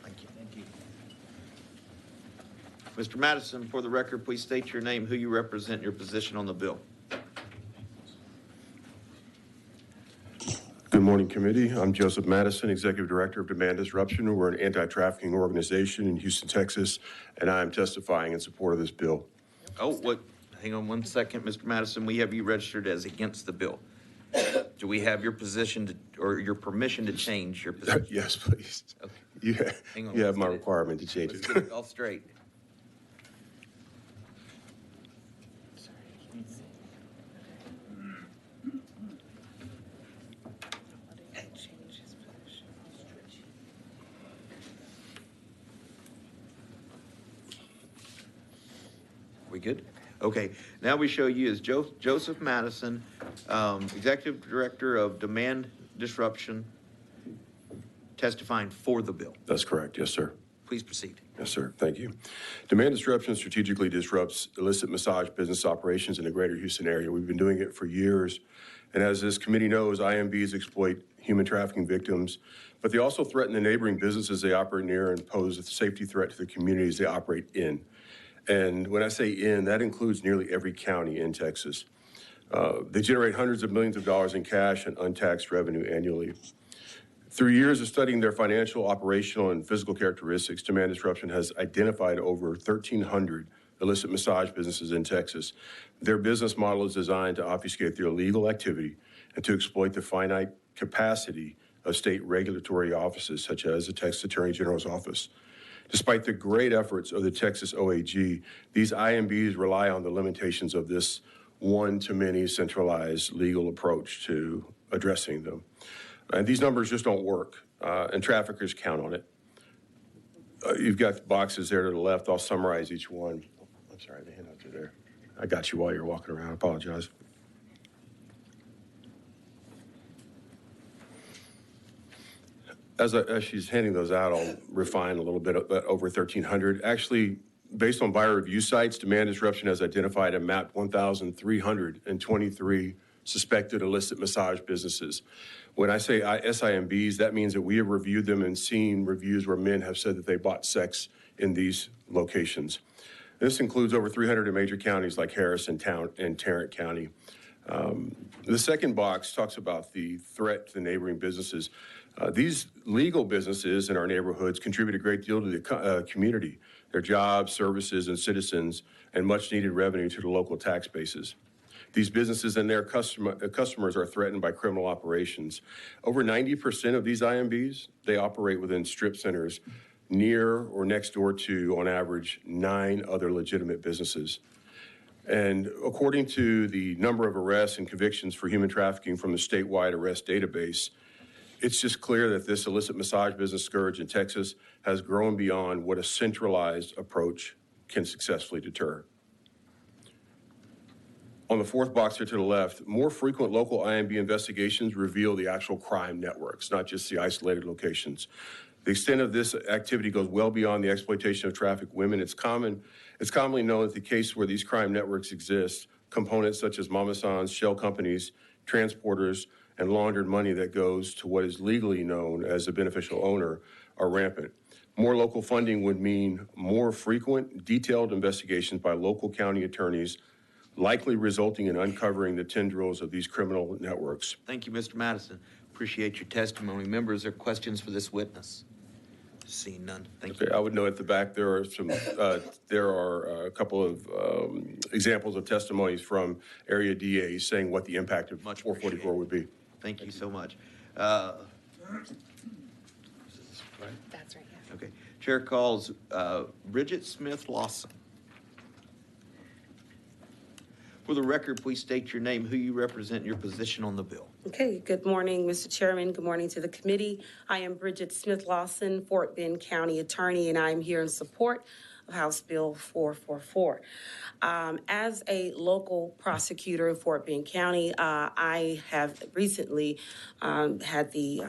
Thank you. Mr. Madison, for the record, please state your name, who you represent, your position on the bill. Good morning, committee. I'm Joseph Madison, Executive Director of Demand Disruption. We're an anti-trafficking organization in Houston, Texas, and I am testifying in support of this bill. Oh, what? Hang on one second, Mr. Madison. We have you registered as against the bill. Do we have your position or your permission to change your position? Yes, please. Okay. Hang on. You have my requirement to change Let's it. get it all straight. We good? Okay, now we show you as Joseph Madison, Executive Director of Demand Disruption, testifying for the bill. That's correct. Yes, sir. Please proceed. Yes, sir. Thank you. Demand disruption strategically disrupts illicit massage business operations in the greater Houston area. We've been doing it for years. And as this committee knows, IMBs exploit human trafficking victims, but they also threaten the neighboring businesses they operate near and pose a safety threat to the communities they operate in. And when I say in, that includes nearly every county in Texas. They generate hundreds of millions of dollars in cash and untaxed revenue annually. Through years of studying their financial, operational, and physical characteristics, Demand Disruption has identified over 1,300 illicit massage businesses in Texas. Their business model is designed to obfuscate their illegal activity and to exploit the finite capacity of state regulatory offices, such as the Texas Attorney General's office. Despite the great efforts of the Texas OAG, these IMBs rely on the limitations of this one-to-many centralized legal approach to addressing them. And these numbers just don't work, and traffickers count on it. You've got boxes there to the left. I'll summarize each one. I'm sorry, the handouts are there. I got you while you're walking around. I apologize. As she's handing those out, I'll refine a little bit over 1,300. Actually, based on buyer review sites, demand disruption has identified and mapped 1,323 suspected illicit massage businesses. When I say SIMBs, that means that we have reviewed them and seen reviews where men have said that they bought sex in these locations. This includes over 300 in major counties like Harris and Tarrant County. The second box talks about the threat to the neighboring businesses. These legal businesses in our neighborhoods contribute a great deal to the community, their jobs, services, and citizens, and much needed revenue to the local tax bases. These businesses and their customers are threatened by criminal operations. Over 90% of these IMBs, they operate within strip centers near or next door to, on average, 9 other legitimate businesses. And according to the number of arrests and convictions for human trafficking from the statewide arrest database, it's just clear that this illicit massage business scourge in Texas has grown beyond what a centralized approach can successfully deter. On the fourth box here to the left, more frequent local IMB investigations reveal the actual crime networks, not just the isolated locations. The extent of this activity goes well beyond the exploitation of trafficked women. It's commonly known that the case where these crime networks exist, components such as mamasans, shell companies, transporters, and laundered money that goes to what is legally known as a beneficial owner are rampant. More local funding would mean more frequent, detailed investigations by local county attorneys, likely resulting in uncovering the tendrils of these criminal networks. Thank you, Mr. Madison. Appreciate your testimony. Members, are there questions for this witness? Seeing none. Thank you. I would note at the back there are some. There are a couple of examples of testimonies from area DAs saying what the impact of 444 would be. Thank you so much. That's right, yeah. Okay. Chair calls Bridget Smith Lawson. For the record, please state your name, who you represent, and your position on the bill. Okay, good morning, Mr. Chairman. Good morning to the committee. I am Bridget Smith Lawson, Fort Bend County Attorney, and I'm here in support of House Bill 444. As a local prosecutor in Fort Bend County, I have recently had the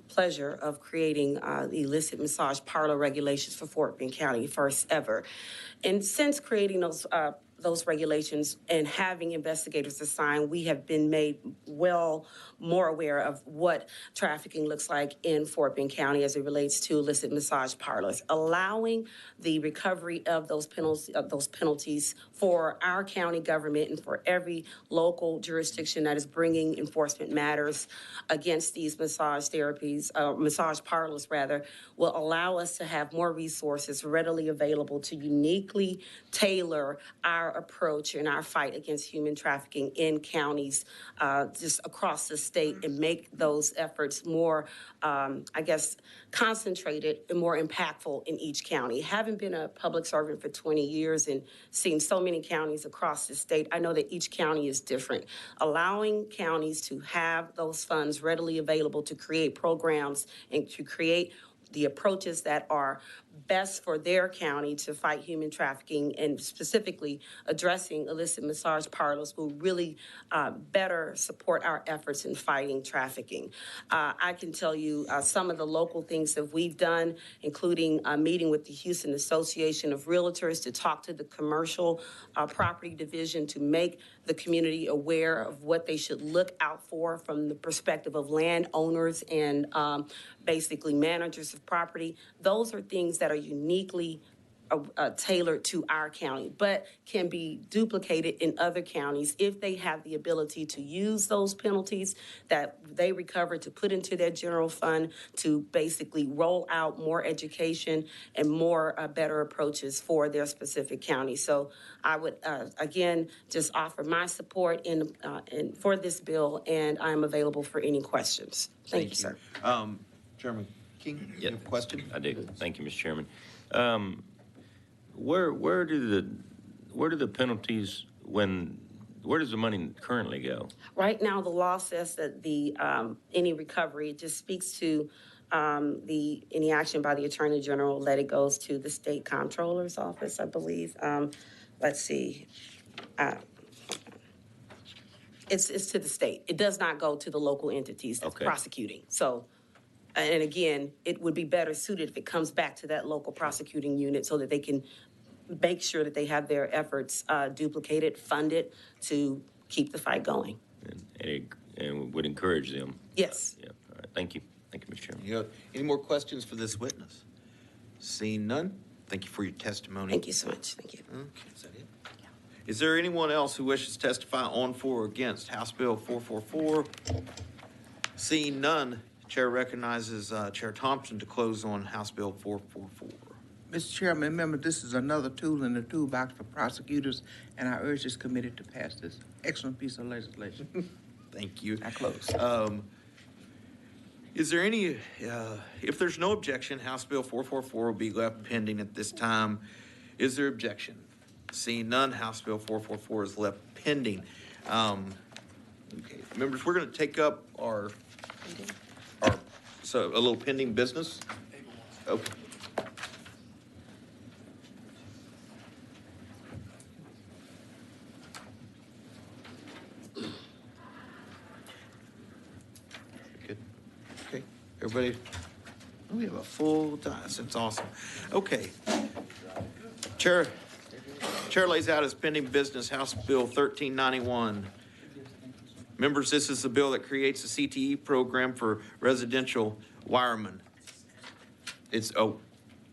pleasure of creating the illicit massage parlor regulations for Fort Bend County, first ever. And since creating those regulations and having investigators assigned, we have been made well more aware of what trafficking looks like in Fort Bend County as it relates to illicit massage parlors. Allowing the recovery of those penalties for our county government and for every local jurisdiction that is bringing enforcement matters against these massage parlors will allow us to have more resources readily available to uniquely tailor our approach and our fight against human trafficking in counties just across the state and make those efforts more, concentrated and more impactful in each county. Having been a public servant for 20 years and seen so many counties across the state, I know that each county is different. Allowing counties to have those funds readily available to create programs and to create the approaches that are best for their county to fight human trafficking and specifically addressing illicit massage parlors will really better support our efforts in fighting trafficking. I can tell you some of the local things that we've done, including a meeting with the Houston Association of Realtors to talk to the commercial property division to make the community aware of what they should look out for from the perspective of landowners and basically managers of property. Those are things that are uniquely tailored to our county, but can be duplicated in other counties if they have the ability to use those penalties that they recover to put into their general fund to basically roll out more education and more better approaches for their specific county. So I would, again, just offer my support for this bill, and I'm available for any questions. Thank you, sir. Chairman King, you have a question? I do. Thank you, Mr. Chairman. Where do the penalties where does the money currently go? Right now, the law says that any recovery, it just speaks to Any action by the Attorney General, that it goes to the State Comptroller's Office, I believe. Let's see. It's to the state. It does not go to the local entities that's Okay. prosecuting. So, and again, it would be better suited if it comes back to that local prosecuting unit so that they can make sure that they have their efforts duplicated, funded to keep the fight going. And would encourage them. Yes. Yeah, all right, thank you. Thank you, Mr. Chairman. You have any more questions for this witness? Seeing none, thank you for your testimony. Thank you so much. Thank you. Okay, is that it? Is there anyone else who wishes to testify on, for, or against House Bill 444? Seeing none, Chair recognizes Chair Thompson to close on House Bill 444. Mr. Chairman, remember, this is another tool in the toolbox for prosecutors, and I urge this committee to pass this excellent piece of legislation. Thank you. I close. Is there any, if there's no objection, House Bill 444 will be left pending at this time. Is there objection? Seeing none, House Bill 444 is left pending. Okay, members, we're going to take up our so a little pending business. Okay. Good. Okay, everybody. We have a full time. That's awesome. Okay. Chair lays out as pending business House Bill 1391. Members, this is the bill that creates a CTE program for residential wiremen. It's,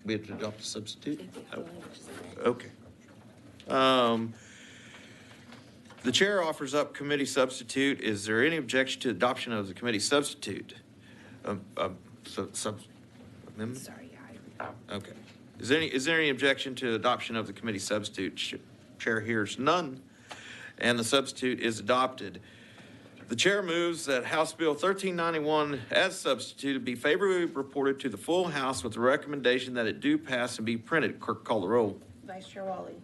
we have to adopt a substitute? Okay. The chair offers up committee substitute. Is there any objection to adoption of the committee substitute? Amendment? Sorry. Okay. Is there any objection to adoption of the committee substitute? Chair hears none, and the substitute is adopted. The chair moves that House Bill 1391 as substituted be favorably reported to the full House with the recommendation that it do pass and be printed. Clerk, call the roll. Vice Chair Wally.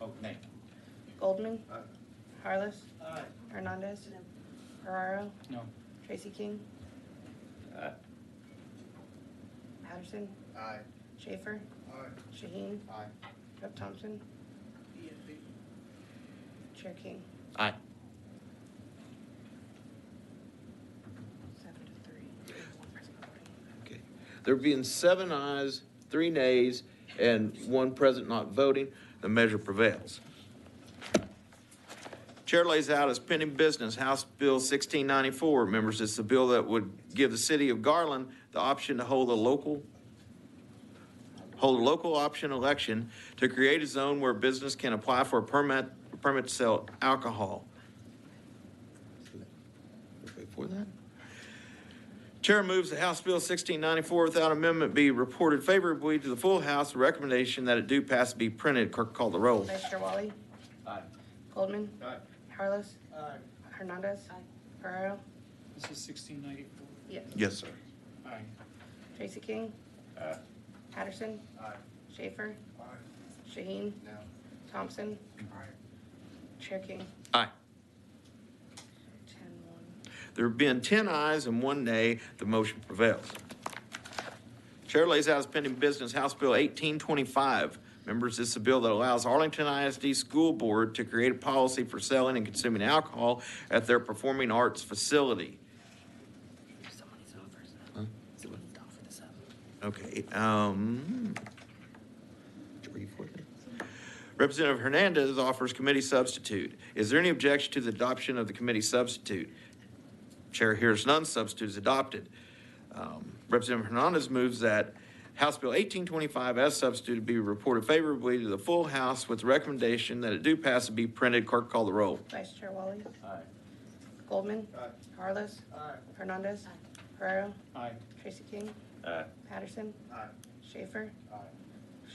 Oh, nay. Goldman. Harless. Hernandez. Ferraro. No. Tracy King. Patterson. Aye. Schaefer. Shaheen. Rep. Thompson. Chair King. Aye. 7-3. Okay. There being 7 ayes, 3 nays, and 1 present not voting, the measure prevails. Chair lays out as pending business House Bill 1694. Members, it's a bill that would give the city of Garland the option to hold a local option election to create a zone where business can apply for a permit to sell alcohol. Before that? Chair moves that House Bill 1694 without amendment be reported favorably to the full House. The recommendation that it do pass be printed. Clerk, call the roll. Vice Chair Wally. Aye. Goldman. Aye. Harless. Hernandez. Ferraro. This is 1694. Yes. Yes, sir. Aye. Tracy King. Patterson. Schaefer. Shaheen. Thompson. Chair King. Aye. 10-1. There have been 10 ayes and 1 nay. The motion prevails. Chair lays out as pending business House Bill 1825. Members, this is a bill that allows Arlington ISD School Board to create a policy for selling and consuming alcohol at their performing arts facility. Okay. 3, 4. Representative Hernandez offers committee substitute. Is there any objection to the adoption of the committee substitute? Chair hears none. Substitute is adopted. Representative Hernandez moves that House Bill 1825 as substituted be reported favorably to the full House with the recommendation that it do pass and be printed. Clerk, call the roll. Vice Chair Wally. Aye. Goldman. Harless. Hernandez. Ferraro. Aye. Tracy King. Aye. Patterson. Schaefer.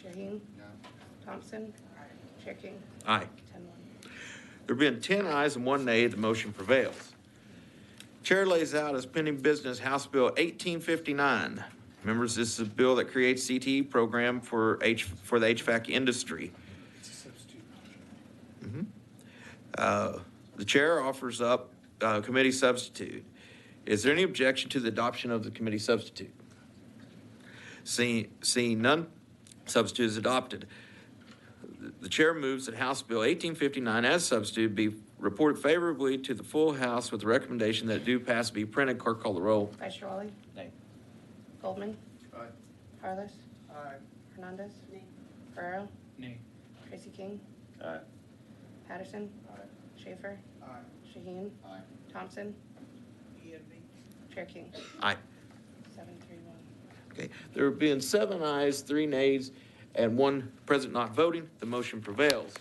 Shaheen. Thompson. Chair King. Aye. 10-1. There have been 10 ayes and 1 nay. The motion prevails. Chair lays out as pending business House Bill 1859. Members, this is a bill that creates CTE program for the HVAC industry. The chair offers up committee substitute. Is there any objection to the adoption of the committee substitute? Seeing none, substitute is adopted. The chair moves that House Bill 1859 as substitute be reported favorably to the full House with the recommendation that it do pass be printed. Clerk call the roll. Vice Chair Wally? Nay. Goldman? Aye. Harless? Hernandez? Ferrero? Nay. Tracy King? Aye. Patterson? Schaefer? Shaheen? Thompson? Chair King? Aye. 7-3-1. Okay, there being 7 ayes, 3 nays, and 1 present not voting, the motion prevails.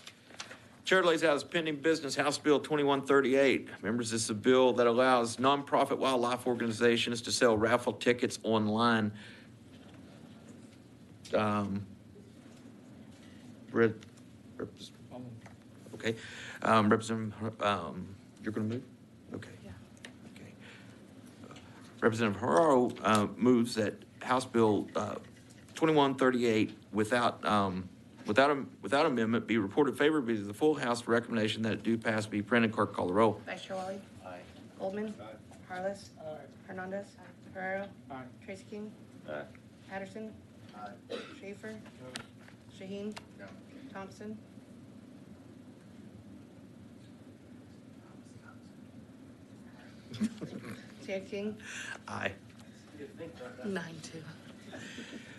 Chair lays out as pending business House Bill 2138. Members, this is a bill that allows nonprofit wildlife organizations to sell raffle tickets online. Okay, Representative, you're going to move? Okay. Okay. Representative Harrow moves that House Bill 2138 without amendment be reported favorably to the full House for recommendation that it do pass be printed. Clerk call the roll. Vice Chair Wally? Aye. Goldman? Harless? Hernandez? Ferrero? Tracy King? Aye. Patterson? Schaefer? Shaheen? Thompson? Chair King? Aye. 9-2.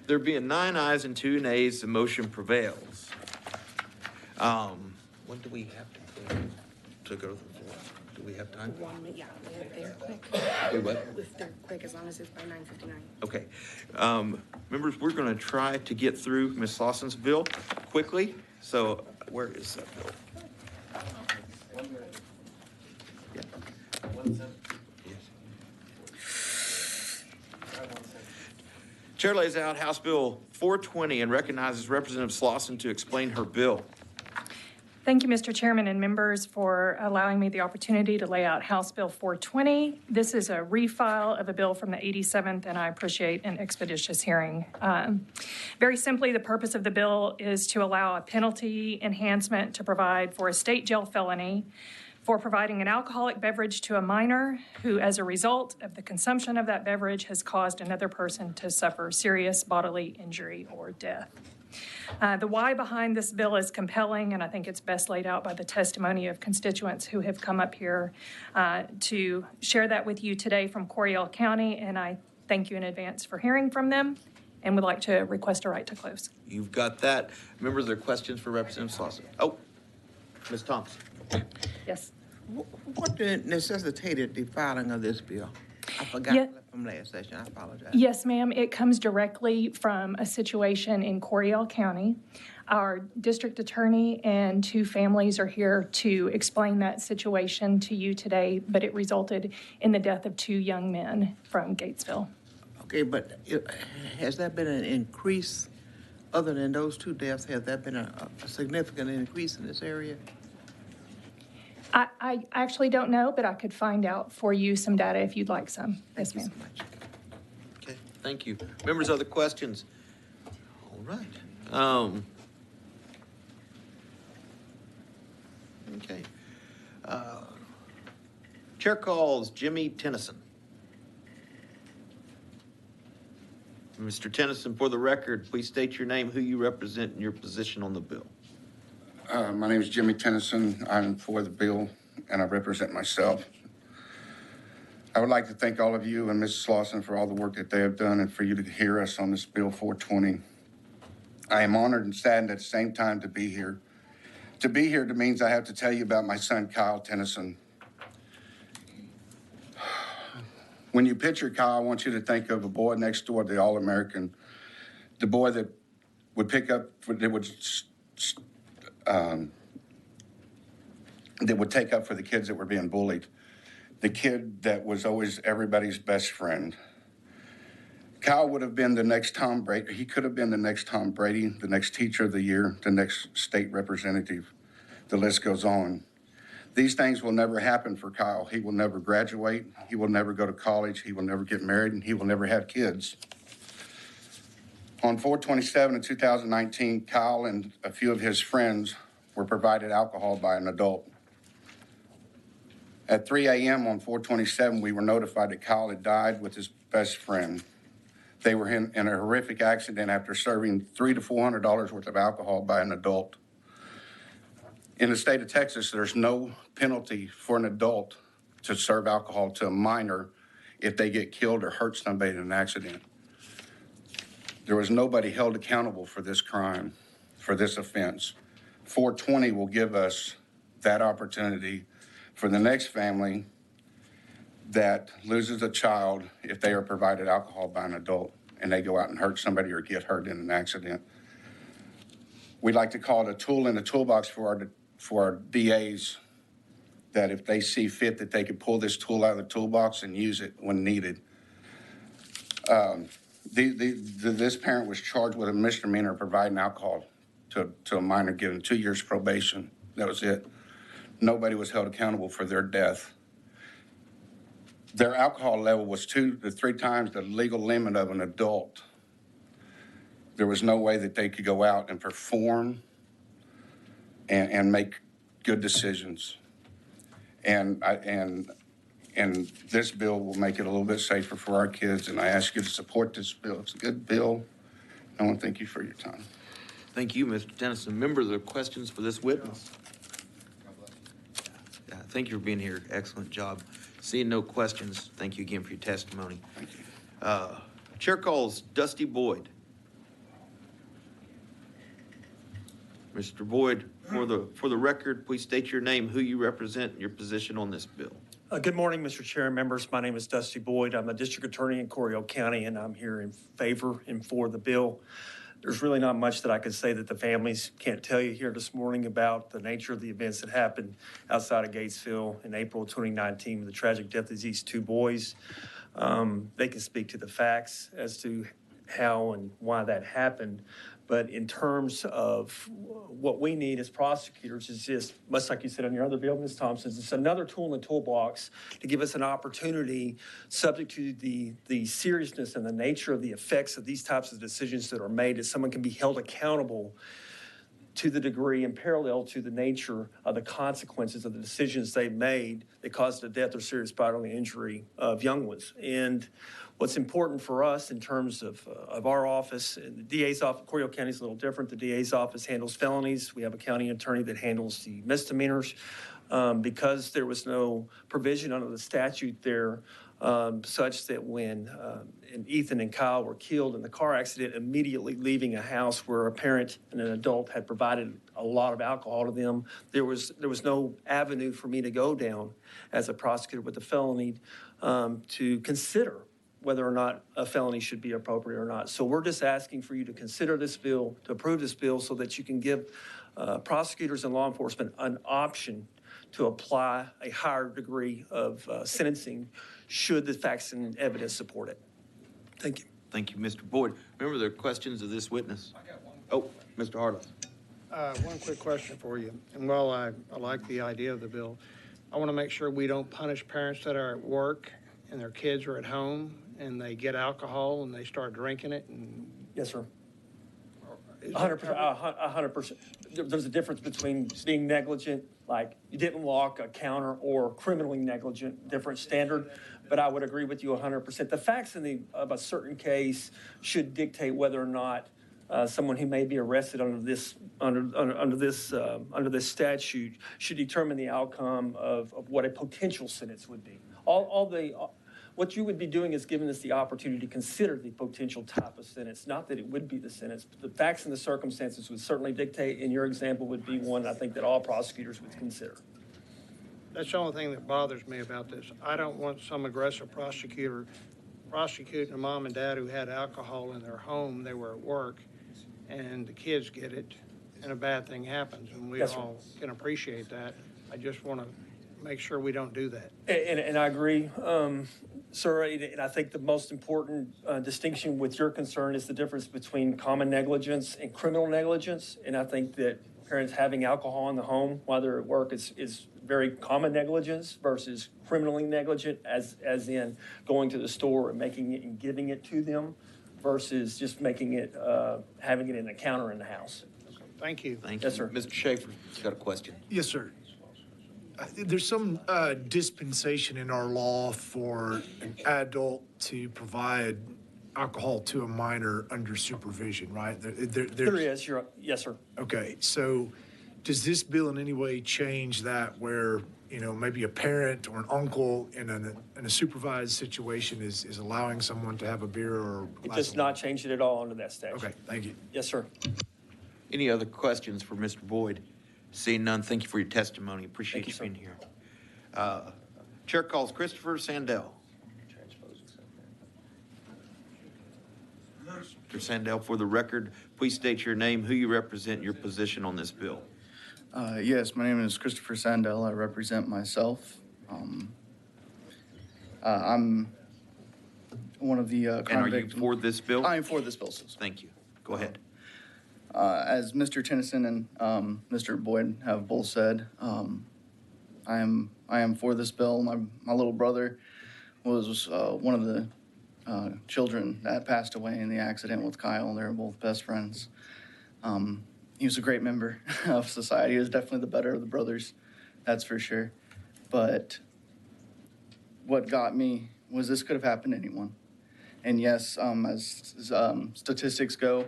There being 9 ayes and 2 nays, the motion prevails. When do we have to go to the floor? Do we have time? 1 minute, yeah, they're quick. Wait, what? If they're quick, as long as it's by 9:59. Okay. Members, we're going to try to get through Ms. Lawson's bill quickly. So where is that bill? Yeah. Chair lays out House Bill 420 and recognizes Representative Slauson to explain her bill. Thank you, Mr. Chairman and members, for allowing me the opportunity to lay out House Bill 420. This is a refile of a bill from the 87th, and I appreciate an expeditious hearing. Very simply, the purpose of the bill is to allow a penalty enhancement to provide for a state jail felony for providing an alcoholic beverage to a minor who, as a result of the consumption of that beverage, has caused another person to suffer serious bodily injury or death. The why behind this bill is compelling, and I think it's best laid out by the testimony of constituents who have come up here to share that with you today from Coryell County, and I thank you in advance for hearing from them and would like to request a right to close. You've got that. Members, there are questions for Representative Slauson. Oh, Ms. Thompson. Yes. What necessitated the filing of this bill? I forgot Yeah. from last session. I apologize. Yes, ma'am. It comes directly from a situation in Coryell County. Our district attorney and 2 families are here to explain that situation to you today, but it resulted in the death of 2 young men from Gatesville. Okay, but has there been an increase, other than those 2 deaths, has there been a significant increase in this area? I actually don't know, but I could find out for you some data if you'd like some. Yes, ma'am. Okay, thank you. Members, other questions? All right. Okay. Chair calls Jimmy Tennyson. Mr. Tennyson, for the record, please state your name, who you represent, and your position on the bill. My name is Jimmy Tennyson. I'm for the bill, and I represent myself. I would like to thank all of you and Mrs. Slauson for all the work that they have done and for you to hear us on this Bill 420. I am honored and saddened at the same time to be here. To be here means I have to tell you about my son, Kyle Tennyson. When you picture Kyle, I want you to think of a boy next door, the All-American, the boy that would pick up, that would take up for the kids that were being bullied. The kid that was always everybody's best friend. Kyle would have been the next Tom Brady. He could have been the next Tom Brady, the next teacher of the year, the next state representative. The list goes on. These things will never happen for Kyle. He will never graduate. He will never go to college. He will never get married, and he will never have kids. On 4/27 of 2019, Kyle and a few of his friends were provided alcohol by an adult. At 3 a.m. on 4/27, we were notified that Kyle had died with his best friend. They were in a horrific accident after serving $300 to $400 worth of alcohol by an adult. In the state of Texas, there's no penalty for an adult to serve alcohol to a minor if they get killed or hurt somebody in an accident. There was nobody held accountable for this crime, for this offense. 420 will give us that opportunity for the next family that loses a child if they are provided alcohol by an adult and they go out and hurt somebody or get hurt in an accident. We'd like to call it a tool in the toolbox for our DAs, that if they see fit that they could pull this tool out of the toolbox and use it when needed. This parent was charged with a misdemeanor providing alcohol to a minor, given 2 years probation. That was it. Nobody was held accountable for their death. Their alcohol level was 2 to 3 times the legal limit of an adult. There was no way that they could go out and perform and make good decisions. And this bill will make it a little bit safer for our kids, and I ask you to support this bill. It's a good bill. I want to thank you for your time. Thank you, Mr. Tennyson. Members, are there questions for this witness? Yeah, thank you for being here. Excellent job. Seeing no questions, thank you again for your testimony. Thank you. Chair calls Dusty Boyd. Mr. Boyd, for the record, please state your name, who you represent, and your position on this bill. Good morning, Mr. Chair and members. My name is Dusty Boyd. I'm the district attorney in Corio County, and I'm here in favor and for the bill. There's really not much that I could say that the families can't tell you here this morning about the nature of the events that happened outside of Gatesville in April 2019 with the tragic death of these 2 boys. They can speak to the facts as to how and why that happened. But in terms of what we need as prosecutors is just, much like you said on your other bill, Ms. Thompson, it's another tool in the toolbox to give us an opportunity, subject to the seriousness and the nature of the effects of these types of decisions that are made, that someone can be held accountable to the degree and parallel to the nature of the consequences of the decisions they made that caused the death or serious bodily injury of young ones. And what's important for us in terms of our office, and the DA's office, Corio County is a little different. The DA's office handles felonies. We have a county attorney that handles the misdemeanors. Because there was no provision under the statute there such that when Ethan and Kyle were killed in the car accident, immediately leaving a house where a parent and an adult had provided a lot of alcohol to them, there was no avenue for me to go down as a prosecutor with a felony to consider whether or not a felony should be appropriate or not. So we're just asking for you to consider this bill, to approve this bill, so that you can give prosecutors and law enforcement an option to apply a higher degree of sentencing should the facts and evidence support it. Thank you. Thank you, Mr. Boyd. Remember, there are questions of this witness. I got one. Oh, Mr. Harlow. One quick question for you. And while I like the idea of the bill, I want to make sure we don't punish parents that are at work and their kids are at home and they get alcohol and they start drinking it. And yes, sir. 100%. There's a difference between being negligent, like you didn't lock a counter, or criminally negligent, different standard. But I would agree with you 100%. The facts of a certain case should dictate whether or not someone who may be arrested under this statute should determine the outcome of what a potential sentence would be. What you would be doing is giving us the opportunity to consider the potential type of sentence, not that it would be the sentence. But the facts and the circumstances would certainly dictate, and your example would be one I think that all prosecutors would consider. that's the only thing that bothers me about this. I don't want some aggressive prosecutor prosecuting a mom and dad who had alcohol in their home. They were at work, and the kids get it, and a bad thing happens, and we all can appreciate that. I just want to make sure we don't do that. And I agree, sir, and I think the most important distinction with your concern is the difference between common negligence and criminal negligence. And I think that parents having alcohol in the home while they're at work is very common negligence versus criminally negligent, as in going to the store and making it and giving it to them versus just making it, having it in a counter in the house. Thank you. Thank you. Yes, sir. Mr. Schaefer, you got a question? Yes, sir. There's some dispensation in our law for an adult to provide alcohol to a minor under supervision, right? There is, yes, sir. Okay, so does this bill in any way change that where, maybe a parent or an uncle in a supervised situation is allowing someone to have a beer or a It glass does of not change it at all under that statute. Okay, thank you. Yes, sir. Any other questions for Mr. Boyd? Seeing none, thank you for your testimony. Appreciate Thank you, you sir. being here. Chair calls Christopher Sandell. Mr. Sandell, for the record, please state your name, who you represent, your position on this bill. Yes, my name is Christopher Sandell. I represent myself. I'm one of the And are you for this bill? I am for this bill, sir. Thank you. Go ahead. As Mr. Tennyson and Mr. Boyd have both said, I am for this bill. My little brother was one of the children that passed away in the accident with Kyle. They were both best friends. He was a great member of society. He was definitely the better of the brothers, that's for sure. But what got me was this could have happened to anyone. And yes, as statistics go,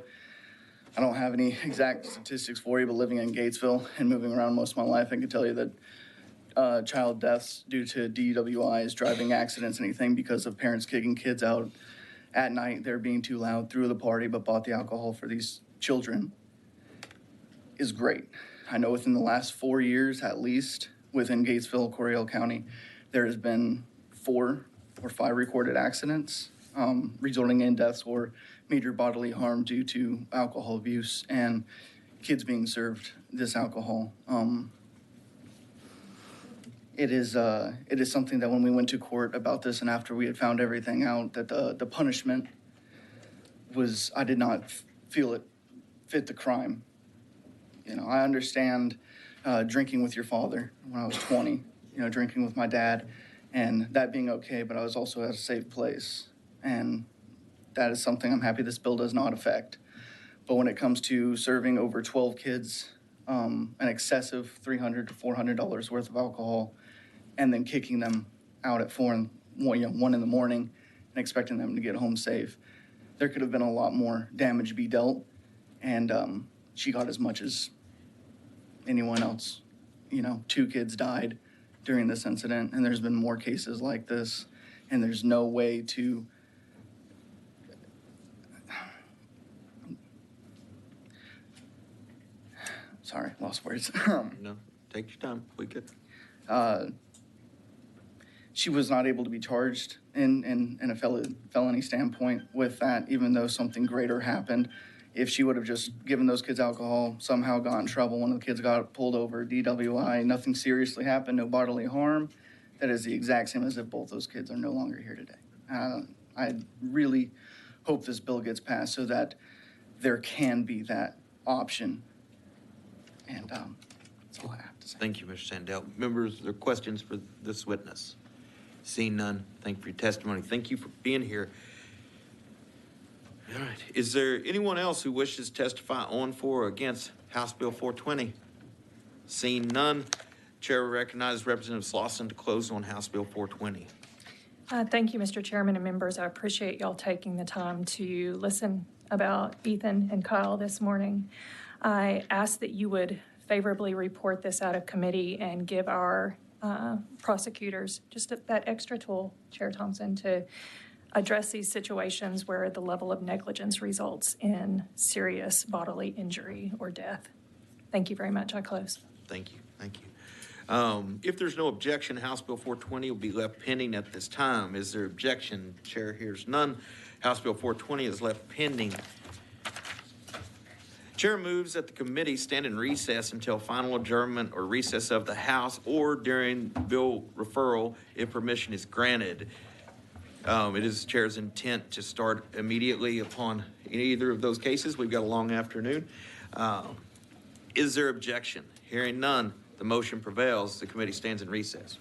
I don't have any exact statistics for you, but living in Gatesville and moving around most of my life, I can tell you that child deaths due to DWIs, driving accidents, anything because of parents kicking kids out at night, they're being too loud, threw the party, but bought the alcohol for these children is great. I know within the last 4 years, at least, within Gatesville, Coryell County, there has been 4 or 5 recorded accidents resulting in deaths or major bodily harm due to alcohol abuse and kids being served this alcohol. It is something that when we went to court about this and after we had found everything out, that the punishment was, I did not feel it fit the crime. I understand drinking with your father when I was 20, drinking with my dad, and that being okay, but I was also at a safe place. And that is something I'm happy this bill does not affect. But when it comes to serving over 12 kids an excessive $300 to $400 worth of alcohol, and then kicking them out at 1 in the morning and expecting them to get home safe, there could have been a lot more damage be dealt. And she got as much as anyone else. 2 kids died during this incident, and there's been more cases like this, and there's no way to sorry, lost words. No, take your time. We could. She was not able to be charged in a felony standpoint with that, even though something greater happened. If she would have just given those kids alcohol, somehow got in trouble, one of the kids got pulled over, DWI, nothing seriously happened, no bodily harm, that is the exact same as if both those kids are no longer here today. I really hope this bill gets passed so that there can be that option. And that's all I have to say. Thank you, Mr. Sandell. Members, are there questions for this witness? Seeing none, thank you for your testimony. Thank you for being here. All right. Is there anyone else who wishes to testify on, for, or against House Bill 420? Seeing none, Chair will recognize Representative Slauson to close on House Bill 420. Thank you, Mr. Chairman and members. I appreciate y'all taking the time to listen about Ethan and Kyle this morning. I ask that you would favorably report this out of committee and give our prosecutors just that extra tool, Chair Thompson, to address these situations where the level of negligence results in serious bodily injury or death. Thank you very much. I close. Thank you. Thank you. If there's no objection, House Bill 420 will be left pending at this time. Is there objection? Chair hears none. House Bill 420 is left pending. Chair moves that the committee stand in recess until final adjournment or recess of the House or during bill referral if permission is granted. It is the Chair's intent to start immediately upon either of those cases. We've got a long afternoon. Is there objection? Hearing none, the motion prevails. The committee stands in recess.